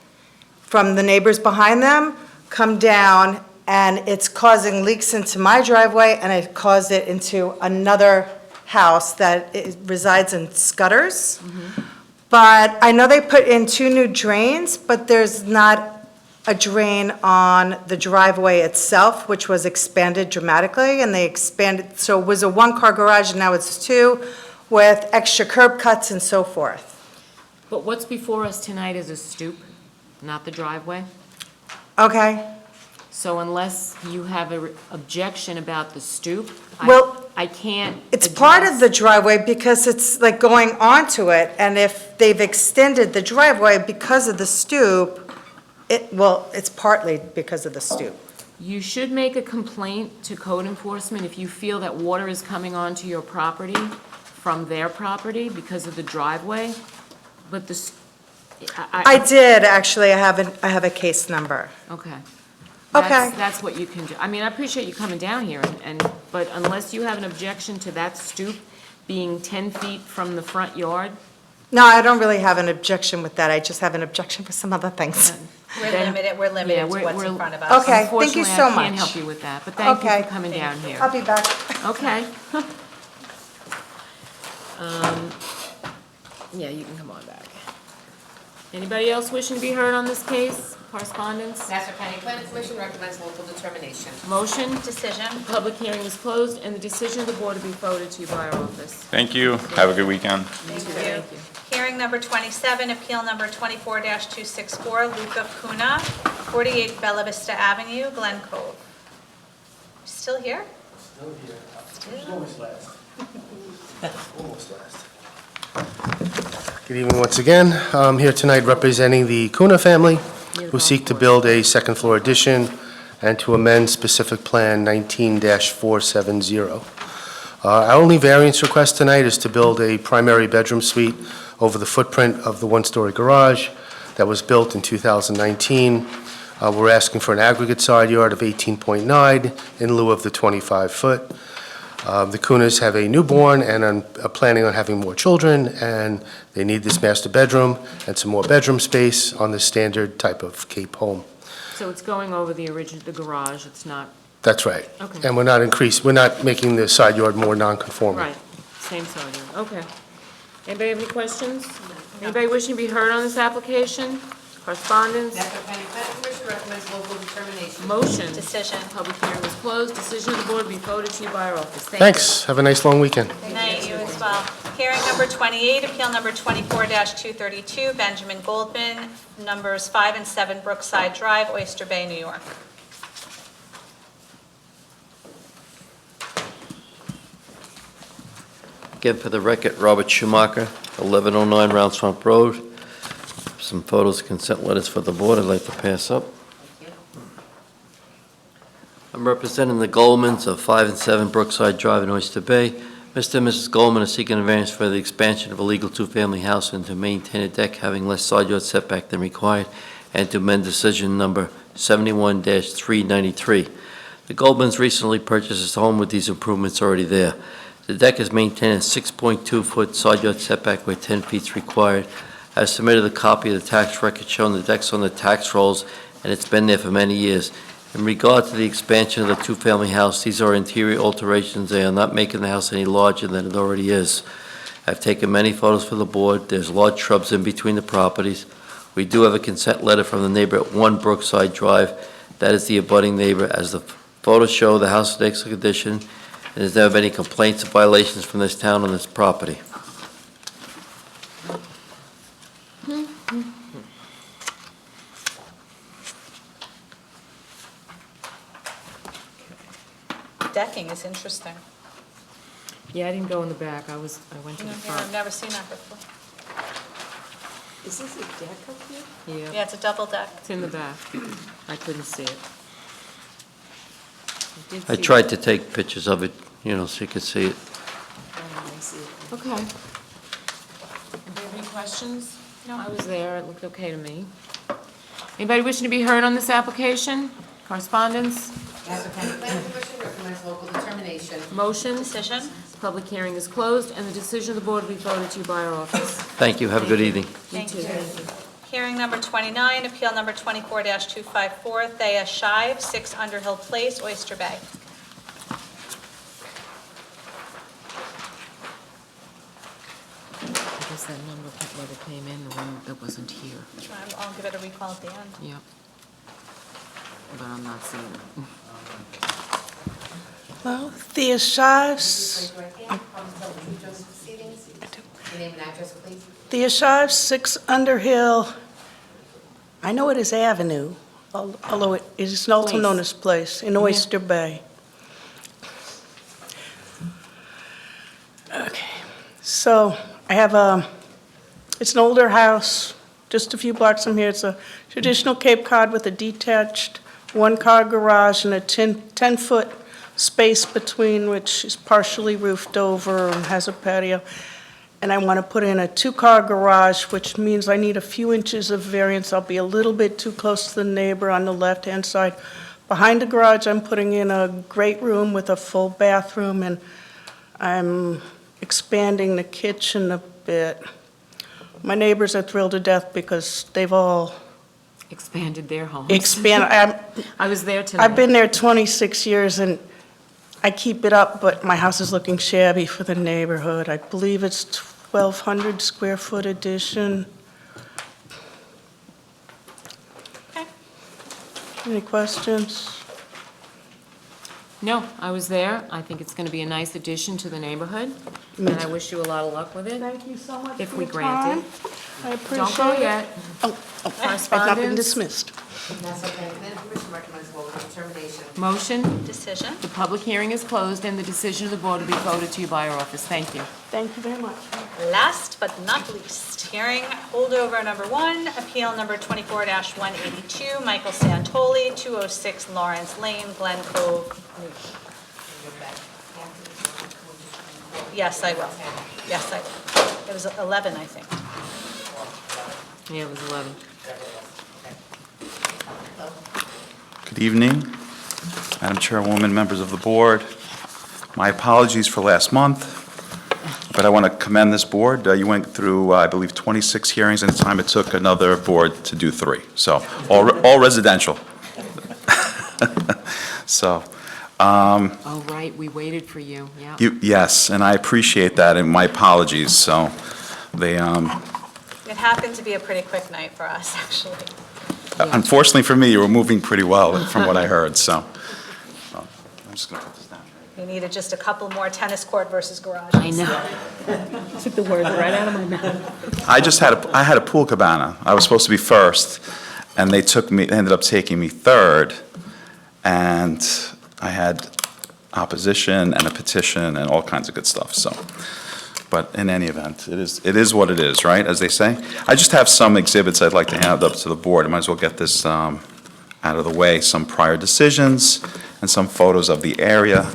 from the neighbors behind them, come down, and it's causing leaks into my driveway, and it caused it into another house that resides in Scudder's. But I know they put in 2 new drains, but there's not a drain on the driveway itself, which was expanded dramatically, and they expanded, so it was a 1-car garage, and now it's 2, with extra curb cuts and so forth. But what's before us tonight is a stoop, not the driveway. Okay? So unless you have an objection about the stoop, Well, I can't. It's part of the driveway because it's like going onto it, and if they've extended the driveway because of the stoop, it's partly because of the stoop. You should make a complaint to code enforcement if you feel that water is coming onto your property from their property because of the driveway, but I did, actually, I have a case number. Okay. Okay. That's what you can do. I mean, I appreciate you coming down here, but unless you have an objection to that stoop being 10 feet from the front yard. No, I don't really have an objection with that, I just have an objection for some other things. We're Then- limited Yeah, to we're- what's we're- in front of us. Okay, thank you Unfortunately, so I can't much. help you with that, but thank you Okay. for coming down here. I'll be back. Okay. Yeah, you can come on back. Anybody else wishing to be heard on this case? Correspondence? Nassau County Planning Commission recommends local determination. Motion? Decision. Public hearing is closed, and the decision of the board to be forwarded to you by our office. Thank you. Have a good weekend. Thank you. Hearing number 27, appeal number 24-264, Luca Cunha, 48 Bella Vista Avenue, Glen Cove. Still here? Good evening once again. I'm here tonight representing the Cunha family, who seek to build a second-floor addition and to amend specific plan 19-470. Our only variance request tonight is to build a primary bedroom suite over the footprint of the one-story garage that was built in 2019. We're asking for an aggregate side yard of 18.9 in lieu of the 25-foot. The Cunhas have a newborn and are planning on having more children, and they need this master bedroom and some more bedroom space on the standard type of Cape home. So it's going over the garage, it's not, That's right. Okay. And we're not making the side yard more non-conforming. right, same side yard, okay. Anybody have any questions? Anybody wishing to be heard on this application? Correspondence? Nassau County Planning Commission recommends local determination. Motion? Decision. Public hearing is closed, decision of the board to be forwarded to you by our office. Thank you. Thanks. Have a nice long weekend. Good night, you as well. Hearing number 28, appeal number 24-232, Benjamin Goldman, numbers 5 and 7 Brookside Drive, Oyster Bay, New York. Again, for the record, Robert Schumacher, 1109 Round Swamp Road. Some photos, consent letters for the board I'd like to pass up. I'm representing the Goldmans of 5 and 7 Brookside Drive in Oyster Bay. Mr. and Mrs. Goldman are seeking a variance for the expansion of a legal two-family house and to maintain a deck having less side yard setback than required, and to amend decision number 71-393. The Goldmans recently purchased this home with these improvements already there. The deck is maintained a 6.2-foot side yard setback where 10 feet is required. I have submitted a copy of the tax record showing the deck's on the tax rolls, and it's been there for many years. In regard to the expansion of the two-family house, these are interior alterations. They are not making the house any larger than it already is. I've taken many photos for the board. There's large shrubs in between the properties. We do have a consent letter from the neighbor at 1 Brookside Drive. That is the abutting neighbor. As the photos show, the house is in excellent condition, and there's never been any complaints or violations from this town on this property. Decking is interesting. Yeah, I didn't go in the back, I went to the I've front. never seen that before. Is this a deck up here? Yeah, it's a double deck. It's in the back. I couldn't see it. did I see tried that. to take pictures of it, so you could see it. Okay. Do you have any questions? No. I was there, it looked okay to me. Anybody wishing to be heard on this application? Correspondence? Planning Commission recommends local determination. Motion? Decision? Public hearing is closed, and the decision of the board will be forwarded to you by our office. Thank you, have a good evening. Thank you. Hearing number 29, appeal number 24-254, Thea Shive, 6 Underhill Place, Oyster Bay. I guess that number never came in, the one that wasn't here. I'll give it a recall at the end. Yep. But I'm not seeing it. Well, Thea Shives. Your name and address, please. Thea Shives, 6 Underhill. I know it is Avenue, although it is also known as Place, in Oyster Bay. Okay, so I have it's an older house, just a few blocks from here. It's a traditional Cape Cod with a detached one-car garage and a 10-foot space between, which is partially roofed over and has a patio. And I want to put in a 2-car garage, which means I need a few inches of variance. I'll be a little bit too close to the neighbor on the left-hand side. Behind the garage, I'm putting in a great room with a full bathroom, and I'm expanding the kitchen a bit. My neighbors are thrilled to death because they've all Expanded their homes. I was there tonight. I've been there 26 years, and I keep it up, but my house is looking shabby for the neighborhood. I believe it's 1,200 square foot addition. Okay. Any questions? No, I was there. I think it's going to be a nice addition to the neighborhood, and I wish you a lot of luck with it. Thank you so much If for we your grant it. time. I appreciate it. Don't go yet. I've not been dismissed. Nassau County Planning Commission recommends local determination. Motion? Decision? The public hearing is closed, and the decision of the board will be forwarded to you by our office. Thank you. Thank you very much. Last but not least, hearing holdover number 1, appeal number 24-182, Michael Santoli, 206 Lawrence Lane, Glen Cove. Yes, I will. Yes, I will. It was 11, I think. Yeah, it was 11. Good evening, Madam Chairwoman, members of the board. My apologies for last month, but I want to commend this board. You went through, I believe, 26 hearings in the time it took another board to do 3. So, all residential. So, Oh, right, we waited for you, yeah. yes, and I appreciate that, and my apologies. So, they, It happened to be a pretty quick night for us, actually. unfortunately for me, you were moving pretty well from what I heard, so. I'm just going to put this down. We needed just a couple more tennis court versus garages. I know. Took the words right out of my mouth. I had a pool cabana. I was supposed to be first, and they ended up taking me third, and I had opposition and a petition and all kinds of good stuff, so. But in any event, it is what it is, right, as they say? I just have some exhibits I'd like to hand up to the board. I might as well get this out of the way. Some prior decisions and some photos of the area.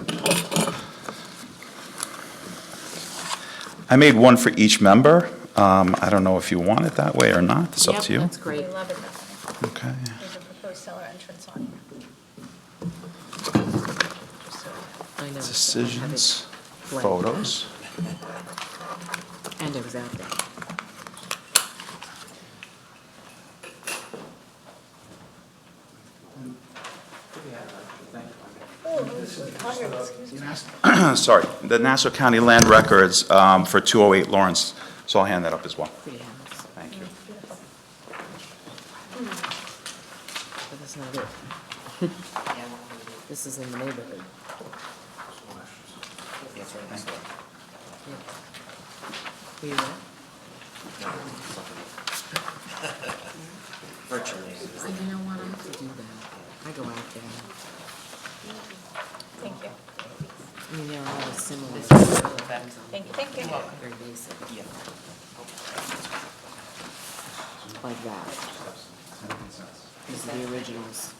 I made one for each member. I don't know if you want it that way or not. It's up to you. Yep, that's great. We love it that way. Okay. There's a proposed seller entrance on here. I know. Decisions, Blank. photos. And it was out there. Sorry, the Nassau County Land Records for 208 Lawrence, so I'll hand that up as well. Thank you. But that's not it. This is in the neighborhood. That's right next door. Were you there? Virtually. You know what, I have to do that. I go out there. Thank you. I mean, there are a lot of similar. Thank you, thank you. Very basic. Yeah. like that. These are the originals.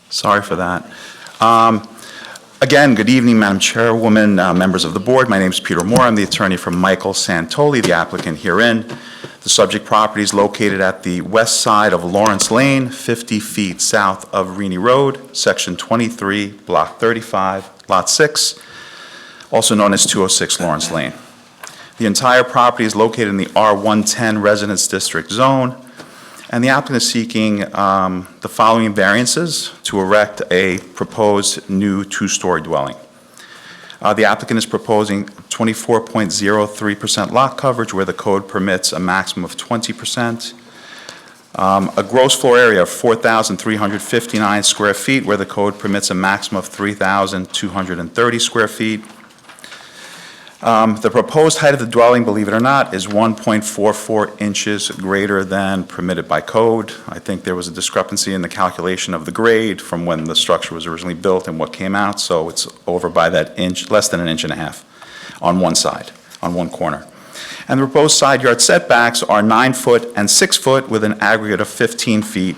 Sorry for that. Again, good evening, Madam Chairwoman, members of the board. My name is Peter Moore. I'm the attorney for Michael Santoli, the applicant herein. The subject property is located at the west side of Lawrence Lane, 50 feet south of Reaney Road, Section 23, Block 35, Lot 6, also known as 206 Lawrence Lane. The entire property is located in the R110 Residence District Zone, and the applicant is seeking the following variances to erect a proposed new two-story dwelling. The applicant is proposing 24.03% lot coverage where the code permits a maximum of 20%. A gross floor area of 4,359 square feet where the code permits a maximum of 3,230 square feet. The proposed height of the dwelling, believe it or not, is 1.44 inches greater than permitted by code. I think there was a discrepancy in the calculation of the grade from when the structure was originally built and what came out, so it's over by that inch, less than an inch and a half on one side, on one corner. And the proposed side yard setbacks are 9 foot and 6 foot with an aggregate of 15 feet,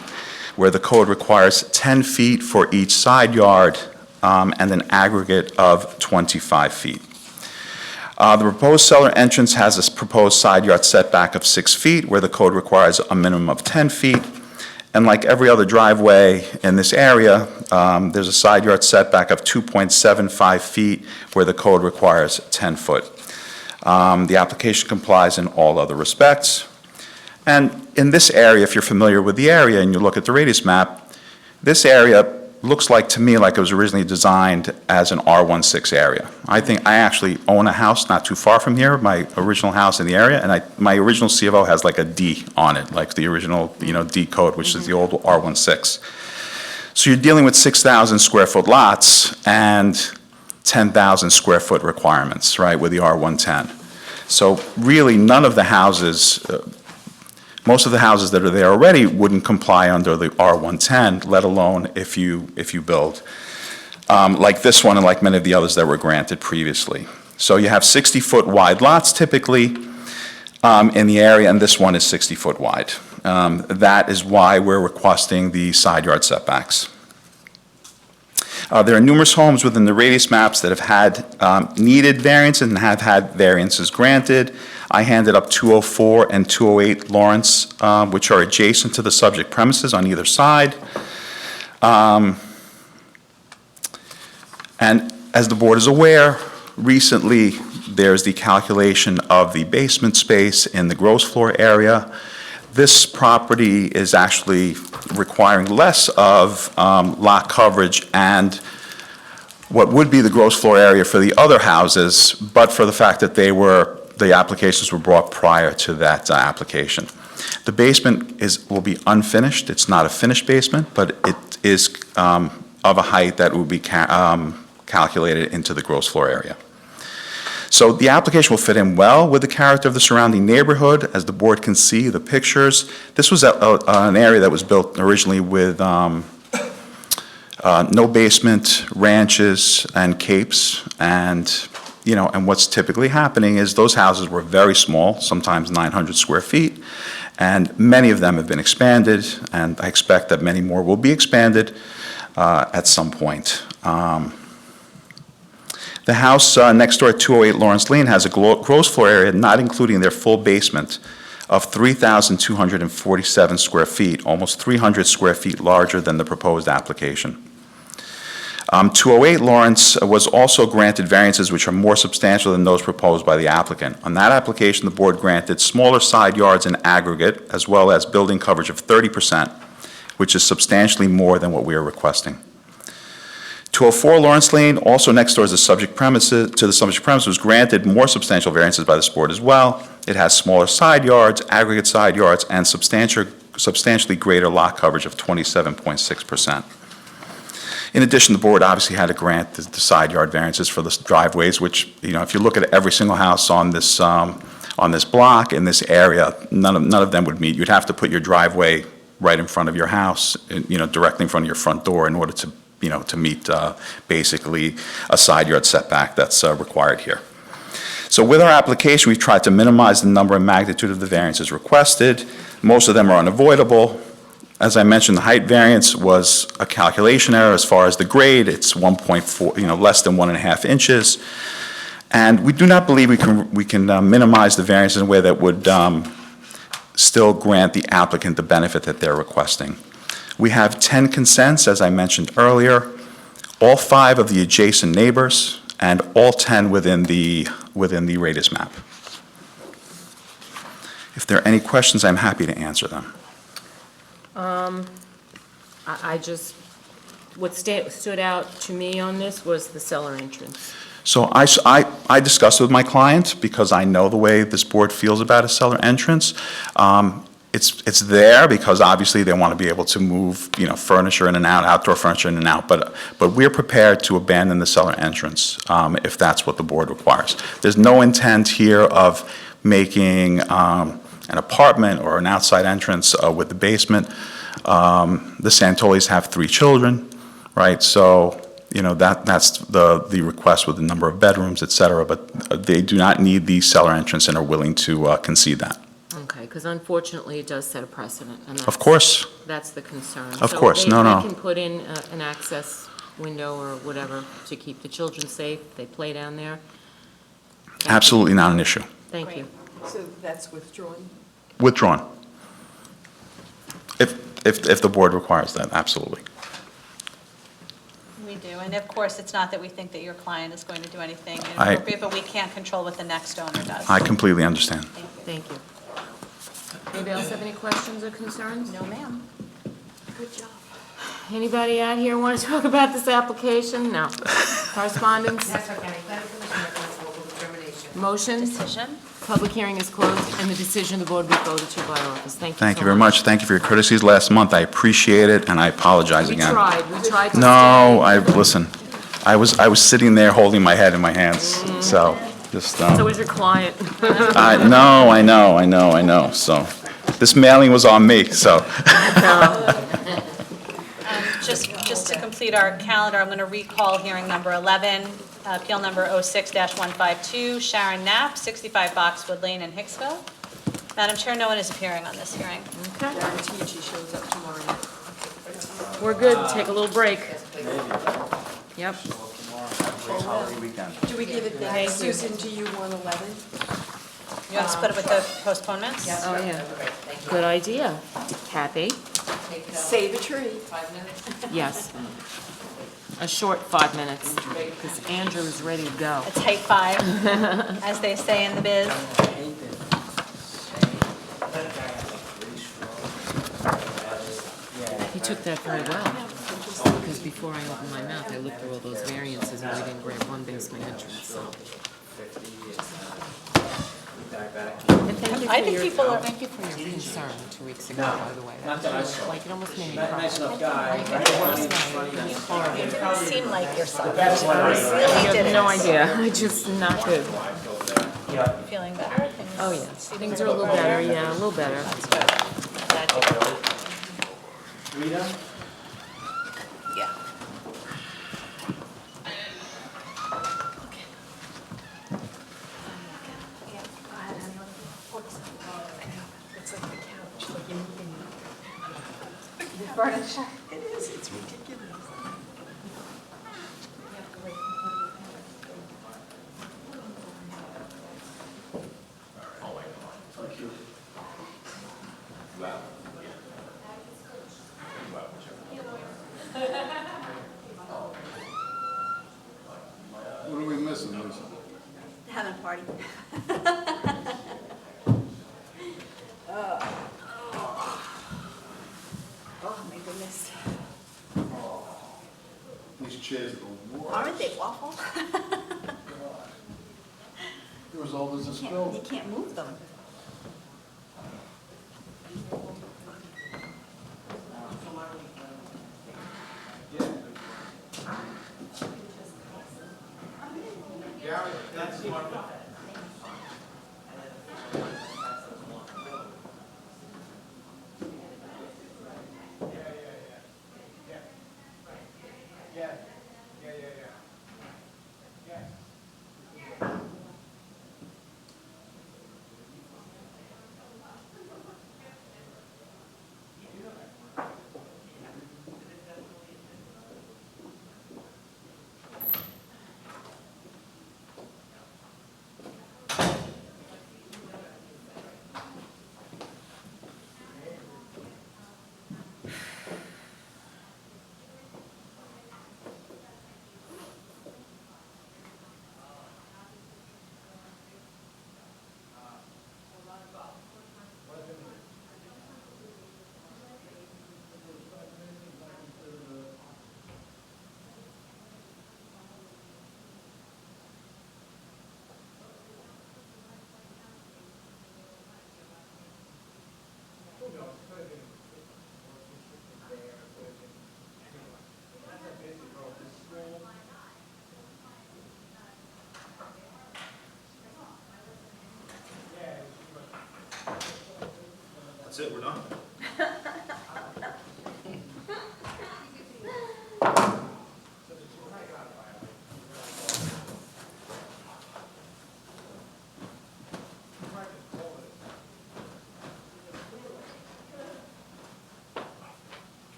where the code requires 10 feet for each side yard and an aggregate of 25 feet. The proposed cellar entrance has a proposed side yard setback of 6 feet, where the code requires a minimum of 10 feet. And like every other driveway in this area, there's a side yard setback of 2.75 feet, where the code requires 10 foot. The application complies in all other respects. And in this area, if you're familiar with the area and you look at the radius map, this area looks like to me like it was originally designed as an R16 area. I actually own a house not too far from here, my original house in the area, and my original C of O has like a D on it, like the original, D code, which is the old R16. So you're dealing with 6,000 square foot lots and 10,000 square foot requirements, right, with the R110. So really, none of the houses, most of the houses that are there already wouldn't comply under the R110, let alone if you build, like this one and like many of the others that were granted previously. So you have 60-foot wide lots typically in the area, and this one is 60-foot wide. That is why we're requesting the side yard setbacks. There are numerous homes within the radius maps that have had needed variances and have had variances granted. I handed up 204 and 208 Lawrence, which are adjacent to the subject premises on either side. And as the board is aware, recently there's the calculation of the basement space in the gross floor area. This property is actually requiring less of lot coverage and what would be the gross floor area for the other houses, but for the fact that the applications were brought prior to that application. The basement will be unfinished. It's not a finished basement, but it is of a height that will be calculated into the gross floor area. So the application will fit in well with the character of the surrounding neighborhood. As the board can see, the pictures, this was an area that was built originally with no basement, ranches, and capes, and what's typically happening is those houses were very small, sometimes 900 square feet, and many of them have been expanded, and I expect that many more will be expanded at some point. The house next door at 208 Lawrence Lane has a gross floor area, not including their full basement, of 3,247 square feet, almost 300 square feet larger than the proposed application. 208 Lawrence was also granted variances which are more substantial than those proposed by the applicant. On that application, the board granted smaller side yards in aggregate, as well as building coverage of 30%, which is substantially more than what we are requesting. 204 Lawrence Lane, also next door to the subject premise, was granted more substantial variances by this board as well. It has smaller side yards, aggregate side yards, and substantially greater lot coverage of 27.6%. In addition, the board obviously had to grant the side yard variances for the driveways, which, if you look at every single house on this block in this area, none of them would meet. You'd have to put your driveway right in front of your house, directly in front of your front door in order to to meet basically a side yard setback that's required here. So with our application, we've tried to minimize the number and magnitude of the variances requested. Most of them are unavoidable. As I mentioned, the height variance was a calculation error. As far as the grade, it's 1.4, less than 1.5 inches. And we do not believe we can minimize the variance in a way that would still grant the applicant the benefit that they're requesting. We have 10 consents, as I mentioned earlier, all 5 of the adjacent neighbors, and all 10 within the radius map. If there are any questions, I'm happy to answer them. What stood out to me on this was the cellar entrance. So I discussed it with my client because I know the way this board feels about a cellar entrance. It's there because obviously they want to be able to move, furniture in and out, outdoor furniture in and out, but we're prepared to abandon the cellar entrance if that's what the board requires. There's no intent here of making an apartment or an outside entrance with the basement. The Santolis have 3 children, right? So, that's the request with the number of bedrooms, et cetera, but they do not need the cellar entrance and are willing to concede that. Okay, because unfortunately, it does set a precedent, and Of course. that's the concern. Of course, no. So they can put in an access window or whatever to keep the children safe, they play down there. Absolutely not an issue. Thank you. So that's withdrawn? Withdrawn. If the board requires that, absolutely. We do, and of course, it's not that we think that your client is going to do anything I- inappropriate, but we can't control what the next owner does. I completely understand. Thank you. Anybody else have any questions or concerns? No, ma'am. Good job. Anybody out here want to talk about this application? No. Correspondence? Nassau County Planning Commission recommends local determination. Motion? Decision? Public hearing is closed, and the decision of the board will be voted to by our office. Thank you Thank so you very much. Thank you for your courtesies last month. I appreciate it, and I apologize We again. tried to No, stay. listen, I was sitting there holding my head in my hands, so just, So was your client. I know. So this mailing was on me, so. Just to complete our calendar, I'm going to recall hearing number 11, appeal number 06-152, Sharon Knapp, 65 Boxwood Lane in Hicksville. Madam Chair, no one is appearing on this hearing. Okay. Guaranteed she shows up tomorrow night. We're good, take a little break. Yep. Do we give it back, Thank you. Susan, to you 111? You want to split it with the postponements? Oh, yeah. Good idea. Kathy? Save a tree. Yes. A short 5 minutes, because Andrew is ready to go. A tight 5, as they say in the biz. He took that very well, because before I opened my mouth, I looked through all those variances, and we didn't grant one basement entrance, so. And thank you I for think your, people are- thank you for your concern 2 weeks ago, by the way. That was like, it almost made me cry. Nice enough guy. You seem like yourself. You Really have no didn't. idea, I just not good. Feeling better? Oh, yeah, things are a little better, yeah, a little better. That's good. Glad to hear that. Yeah. It's like the couch, like you're moving the furniture. It is, it's ridiculous. What are we missing, Lisa? Having a party. Oh, my goodness. These chairs are the worst. Aren't they awful? There was all this You spill. can't move them. That's it, we're done.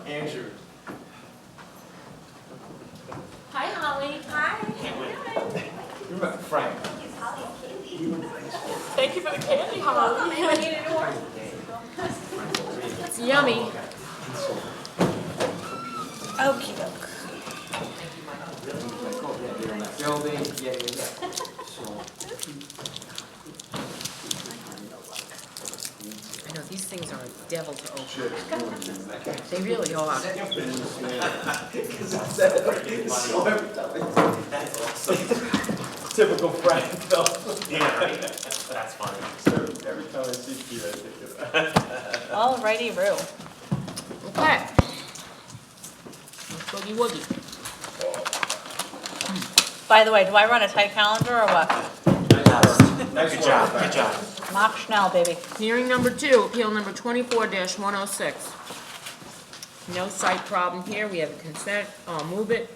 Andrew. Hi, Holly. Hi. You're my friend. Thank you for the candy, Holly. It's yummy. Okey I know, these things are a devil to open. They really are. Typical Frank, though. Yeah, right? That's funny. Every time I see Pete, I think of that. All righty, Roo. Okay. Boogie woogie. By the way, do I run a tight calendar or what? Good job, good job. Mark Schnell, baby. Hearing number 2, appeal number 24-106. No site problem here, we have a consent, I'll move it.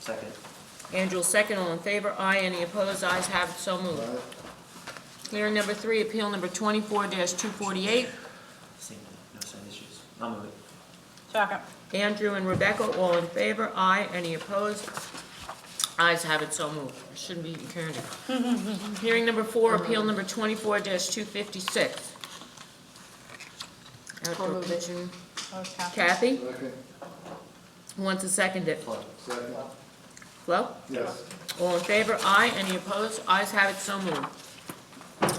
Second. Andrew will second, all in favor, aye, any opposed, ayes have it, so moved. Hearing number 3, appeal number 24-248. Same, no side issues. I'll move it. Second. Andrew and Rebecca, all in favor, aye, any opposed, ayes have it, so moved. I shouldn't be eating candy. Hearing number 4, appeal number 24-256. Outdoor move it. kitchen. Oh, Kathy, Second. who wants to second it? Second. Flo? Yes. All in favor, aye, any opposed, ayes have it, so moved.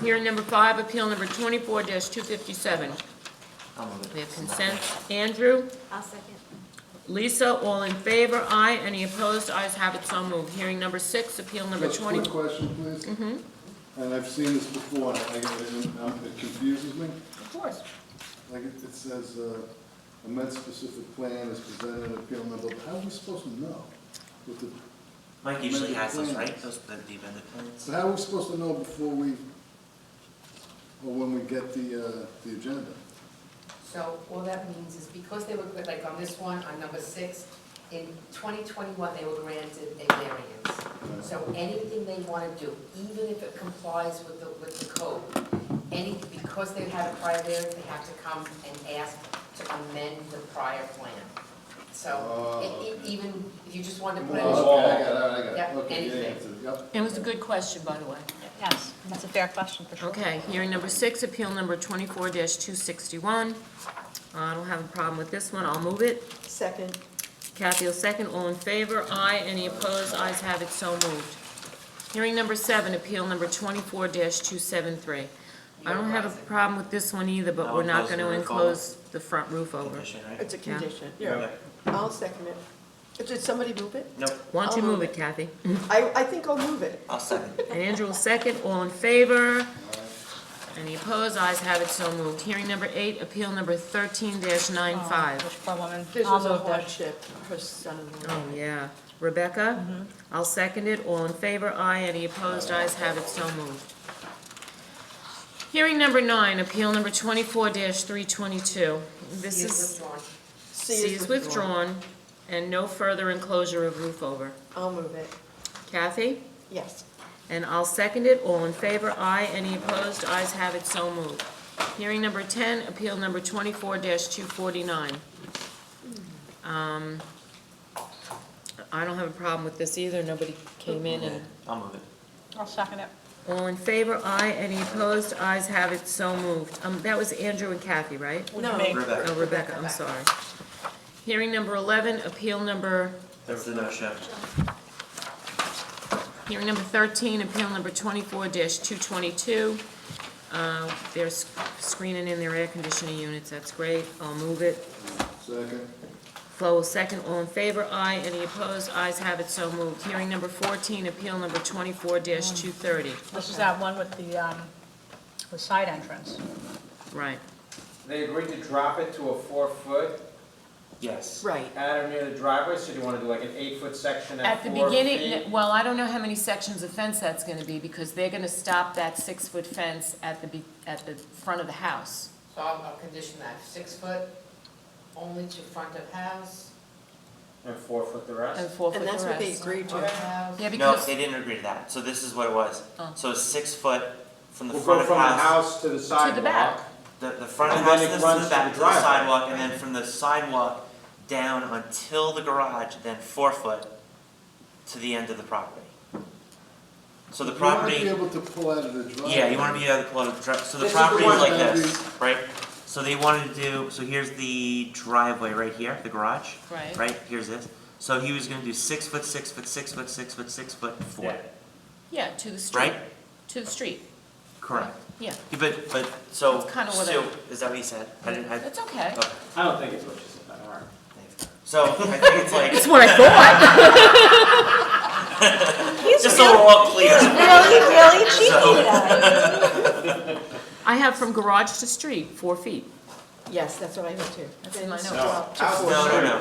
Hearing number 5, appeal number 24-257. I'll move it. We have consent. Andrew? I'll second. Lisa, all in favor, aye, any opposed, ayes have it, so moved. Hearing number 6, appeal number Just a 20. quick question, please. And I've seen this before, and it confuses me. Of course. Like it says, amend specific plan is presented in appeal number, how are we supposed to know? With the Mike usually has those, plans? right? Those, the amended plans? So how are we supposed to know before we, or when we get the agenda? So all that means is because they were, like on this one, on number 6, in 2021, they were granted a variance. So anything they want to do, even if it complies with the code, because they had a prior variance, they have to come and ask to amend the prior plan. So even if you just wanted to put it. Okay, I got it, Yep, Okay, anything. Yep. It was a good question, by the way. Yes, that's a fair question for sure. Okay, hearing number 6, appeal number 24-261. I don't have a problem with this one, I'll move it. Second. Kathy will second, all in favor, aye, any opposed, ayes have it, so moved. Hearing number 7, appeal number 24-273. I don't have a problem with this one either, but No, we're not enclose going to the roof enclose the front roof over. Condition, right? It's a Yeah. condition, Yeah. yeah. I'll second it. Did somebody move it? Nope, Why don't you I'll move move it, Kathy? I think I'll move it. I'll second. And Andrew will second, all in favor? Any opposed, ayes have it, so moved. Hearing number 8, appeal number 13-95. Which poor woman? This I'll was a move that. hardship, her son-in-law. Oh, yeah. Rebecca? I'll second it. All in favor? Aye. Any opposed? Ayes have it. So moved. Hearing number 9, appeal number 24-322. This is, C is withdrawn, and no further enclosure of roof over. I'll move it. Kathy? Yes. And I'll second it. All in favor? Aye. Any opposed? Ayes have it. So moved. Hearing number 10, appeal number 24-249. I don't have a problem with this either. Nobody came in and... I'll move it. I'll second it. All in favor? Aye. Any opposed? Ayes have it. So moved. That was Andrew and Kathy, right? No. Rebecca. Oh, Rebecca, I'm sorry. Hearing number 11, appeal number... That's the no-show. Hearing number 13, appeal number 24-222. They're screening in their air conditioning units, that's great, I'll move it. Second. Flo will second, all in favor, aye, any opposed, ayes have it, so moved. Hearing number 14, appeal number 24-230. This is that one with the side entrance. Right. They agreed to drop it to a 4-foot, Yes. Right. At or near the driveway, so do you want to do like an 8-foot section At the 4 beginning, feet? well, I don't know how many sections of fence that's gonna be, because they're gonna stop that 6-foot fence at the front of the house. So I'll condition that, 6 foot only to front of house. And 4 foot the rest? And 4 foot the rest. And that's what they agreed Front of to. house. Yeah, No, because, they didn't agree to that. So this is what it was. Oh. So it's 6 foot from the We'll front go of from the house. house to the sidewalk. back. The front of And the house, then it this runs to to the back, the to the driveway. sidewalk, and then from the sidewalk down until the garage, then 4 foot to the end of the property. So the You want to property. be able to pull out of the driveway. Yeah, you want to be able to pull out the drive, so the This is the property is one like that this, right? So they wanted to do, so here's the driveway right here, the garage. Right. Right, here's this. So he was gonna do 6 foot, 6 foot, 6 foot, 6 foot, 6 foot, 4. Yeah. yeah, to the street. Right? To the street, Correct. yeah. Yeah, But, so, That's kinda what so, is that what he said? I didn't, I. That's okay. Okay, I don't think it's what you said, but all right. thanks. So, I think it's like. That's what I thought. Just so we're all clear. Really cheeky, So- I have from garage to street, 4 feet. Yes, that's what I heard too. That's in my notes. No.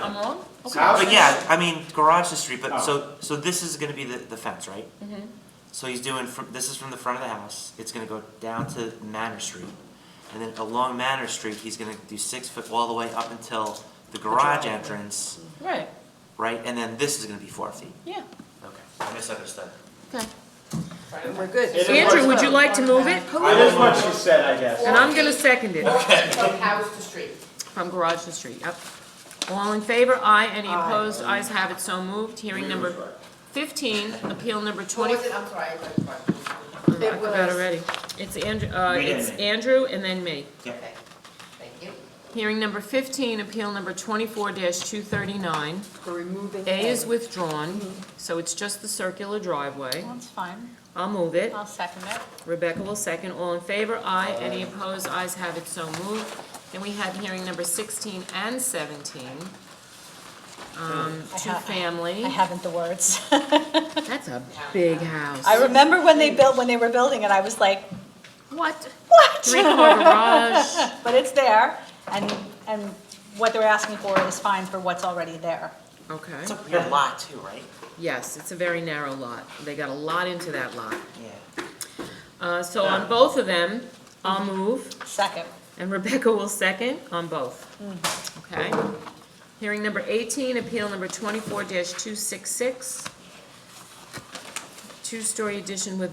I'm wrong? Okay. House? But yeah, I mean, garage to street, but Oh. so this is gonna be the fence, right? Mhm. So he's doing, this is from the front of the house, it's gonna go down to Manor Street. And then along Manor Street, he's gonna do 6 foot all the way up until the garage entrance, Right, right? And then this is gonna be 4 feet. yeah, Okay, I misunderstood. okay. And we're good. It is Andrew, what- would you like to move it? That is what she said, I guess. And I'm gonna second it. From house to street. From garage to street, yep. All in favor? Aye. Any opposed? Ayes have it, so moved. Hearing number 15, appeal number What 20. was it, I'm sorry, I got a question. I forgot already. It's Andrew, Me and it's me. Andrew and then me. Yeah. Okay, thank you. Hearing number 15, appeal number 24-239. For removing. A is withdrawn, so it's just the circular driveway. That's fine. I'll move it. I'll second it. Rebecca will second. All in favor? Aye. Any opposed? Ayes have it, so moved. Then we have hearing number 16 and 17. Two family. I haven't the words. That's a big house. I remember when they were building it, I was like, What? what? 3-car garage. But it's there, and what they're asking for is fine for what's already there. Okay. It's a weird lot too, right? Yes, it's a very narrow lot. They got a lot into that lot. Yeah. So on both of them, I'll move, Second. and Rebecca will second on both. Okay? Hearing number 18, appeal number 24-266. Two-story addition with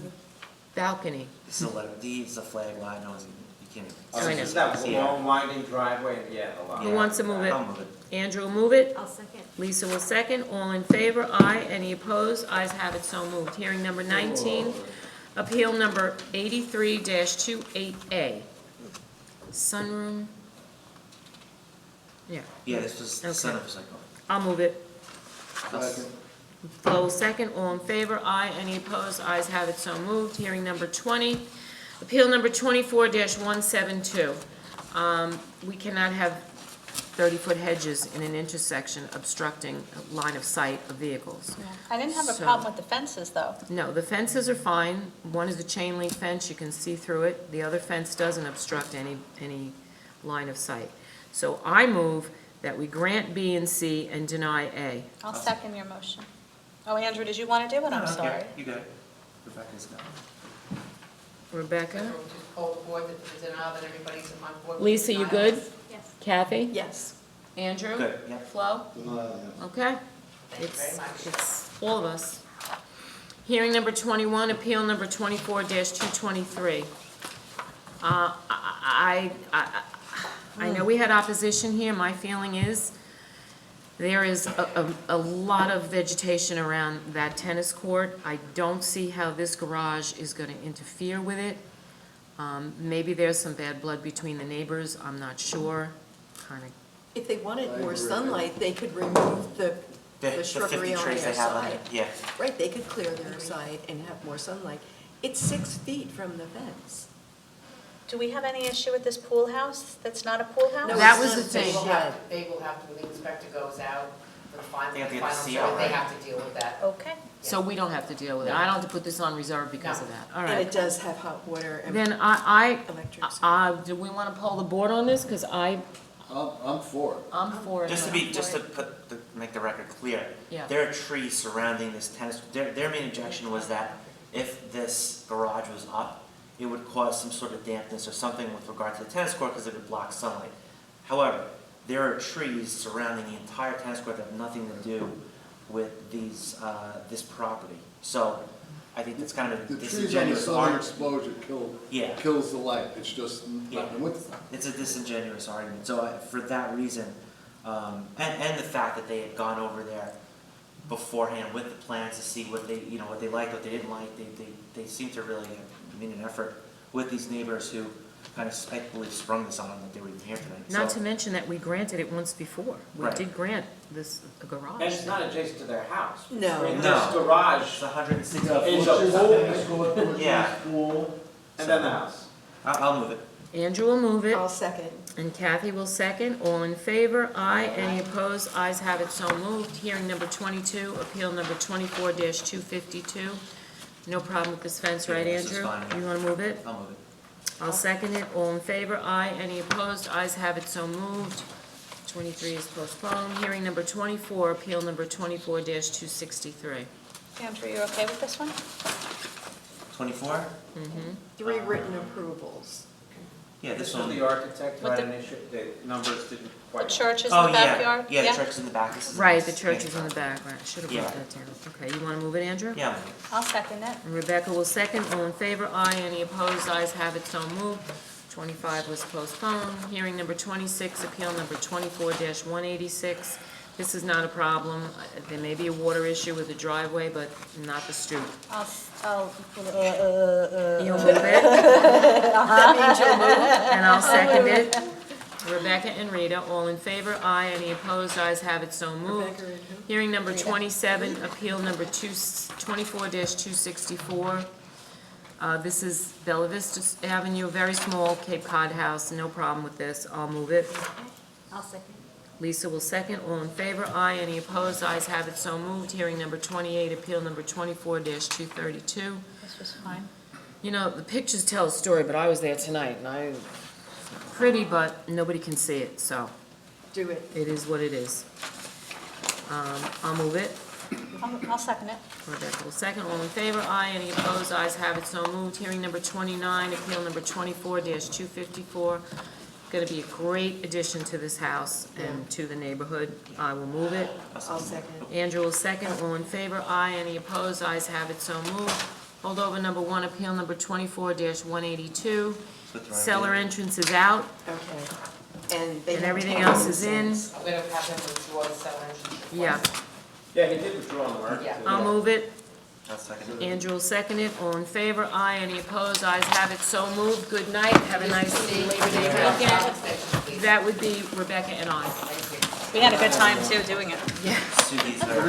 balcony. This is a letter, D is a flag lot, no one's, you can't even. I know. This is that long winding driveway, yeah, a lot. Who wants to move it? I'll move it. Andrew will move it. I'll second. Lisa will second. All in favor? Aye. Any opposed? Ayes have it, so moved. Hearing number 19, appeal number 83-28A. Sunroom. Yeah, Yeah, this was the son of a cycle. I'll move it. Second. Flo will second. All in favor? Aye. Any opposed? Ayes have it, so moved. Hearing number 20, appeal number 24-172. We cannot have 30-foot hedges in an intersection obstructing a line of sight of vehicles. I didn't have a So- problem with the fences, though. No, the fences are fine. One is a chain link fence, you can see through it. The other fence doesn't obstruct any line of sight. So I move that we grant B and C and deny A. I'll second your motion. Oh, Andrew, did you want to do it? I'm sorry. You got it. Rebecca's got it. Rebecca? So we'll just hold the board that there's an aisle that everybody's on board. with Lisa, you denial. good? Kathy? Yes. Andrew? Good, yeah. Flo? Denial, yes. Okay. Thank you very much. It's all of us. Hearing number 21, appeal number 24-223. I know we had opposition here. My feeling is there is a lot of vegetation around that tennis court. I don't see how this garage is going to interfere with it. Maybe there's some bad blood between the neighbors. I'm not sure. Kind of. If they wanted I more agree. sunlight, they could remove the The shrubbery 50 on trees their they have on side. it, yeah. Right, they could clear their side and have more sunlight. It's 6 feet from the fence. Do we have any issue with this pool house that's not a pool house? No, That it's was not the thing. They will have to, when the inspector goes out for the final, They have to the get the final CO, survey, they right? have to deal with that. Okay. So we don't have to deal with it. I don't have to put this on reserve because of that. All And it right. does have hot water and Then electricity. do we want to poll the board on this? Because I I'm for it. I'm for it. Just to make the record clear. Yeah. There are trees surrounding this tennis, their main objection was that if this garage was up, it would cause some sort of dampness or something with regard to the tennis court because it would block sunlight. However, there are trees surrounding the entire tennis court that have nothing to do with this property. So I think that's kind of a The trees on the disingenuous southern argument. exposure kills the light. It's just nothing with it. It's a disingenuous argument. So for that reason, and the fact that they had gone over there beforehand with the plans to see what they, what they liked, what they didn't like, they seem to really have made an effort with these neighbors who kind of spitefully sprung this on them that they were even here tonight. Not So- to mention that we granted it once before. We Right. did grant this a garage. And it's not adjacent to their house. No. I mean, No. this garage It's 160 is feet. a pool, Yeah. pool, and then the house. I'll move it. Andrew will move it. I'll second. And Kathy will second. All in favor? Aye. Any opposed? Ayes have it, so moved. Hearing number 22, appeal number 24-252. No problem with this fence, right, Yeah, this is Andrew? fine. You want to move it? I'll move it. I'll second it. All in favor? Aye. Any opposed? Ayes have it, so moved. 23 is postponed. Hearing number 24, appeal number 24-263. Andrew, you okay with this one? 24? Mm-hmm. 3 written approvals. Yeah, this This one. was the architect who With had the- an issue, the numbers didn't The quite. church is in Oh, the yeah. backyard? Yeah, the church is in the back. This is Right, nice. the church Yeah. is in the back, right. I should have Yeah. wrote that down. Okay, you want to move it, Andrew? Yeah, I'll move it. I'll second it. And Rebecca will second. All in favor? Aye. Any opposed? Ayes have it, so moved. 25 was postponed. Hearing number 26, appeal number 24-186. This is not a problem. There may be a water issue with the driveway, but not the street. You'll move it? That means you'll move. And I'll second it. Rebecca and Rita, all in favor? Aye. Any opposed? Ayes have it, so moved. Hearing number 27, appeal number 24-264. This is Bella Vista Avenue, a very small Cape Cod house, no problem with this. I'll move it. I'll second. Lisa will second. All in favor? Aye. Any opposed? Ayes have it, so moved. Hearing number 28, appeal number 24-232. This was fine. You know, the pictures tell a story, but I was there tonight, and pretty, but nobody can see it, so Do it. it is what it is. I'll move it. I'll second it. Rebecca will second. All in favor? Aye. Any opposed? Ayes have it, so moved. Hearing number 29, appeal number 24-254. Going to be a great addition to this house and to the neighborhood. I will move it. I'll second. Andrew will second. All in favor? Aye. Any opposed? Ayes have it, so moved. Holdover number 1, appeal number 24-182. Cellar entrance is out, Okay. And and everything else is in. I'm gonna have them withdraw the cellar entrance. Yeah, Yeah, he did withdraw on the work. Yeah. I'll move it. I'll second it. Andrew will second it. All in favor? Aye. Any opposed? Ayes have it, so moved. Good night. Have a nice Labor Day weekend. That would be Rebecca and I. We had a good time, too, doing it. Sugi's are,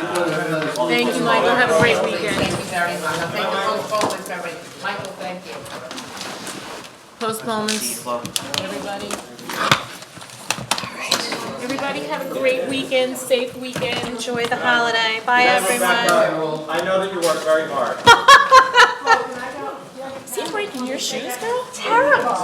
Thank you, Michael. Have a great weekend. Thank you very much. I'll take the postponements already. Michael, thank you. Postponements, Flo. everybody. Everybody have a great weekend, safe weekend. Enjoy the holiday. Bye, everyone. I know that you work very hard. Is he breaking your shoes, girl? Terrible.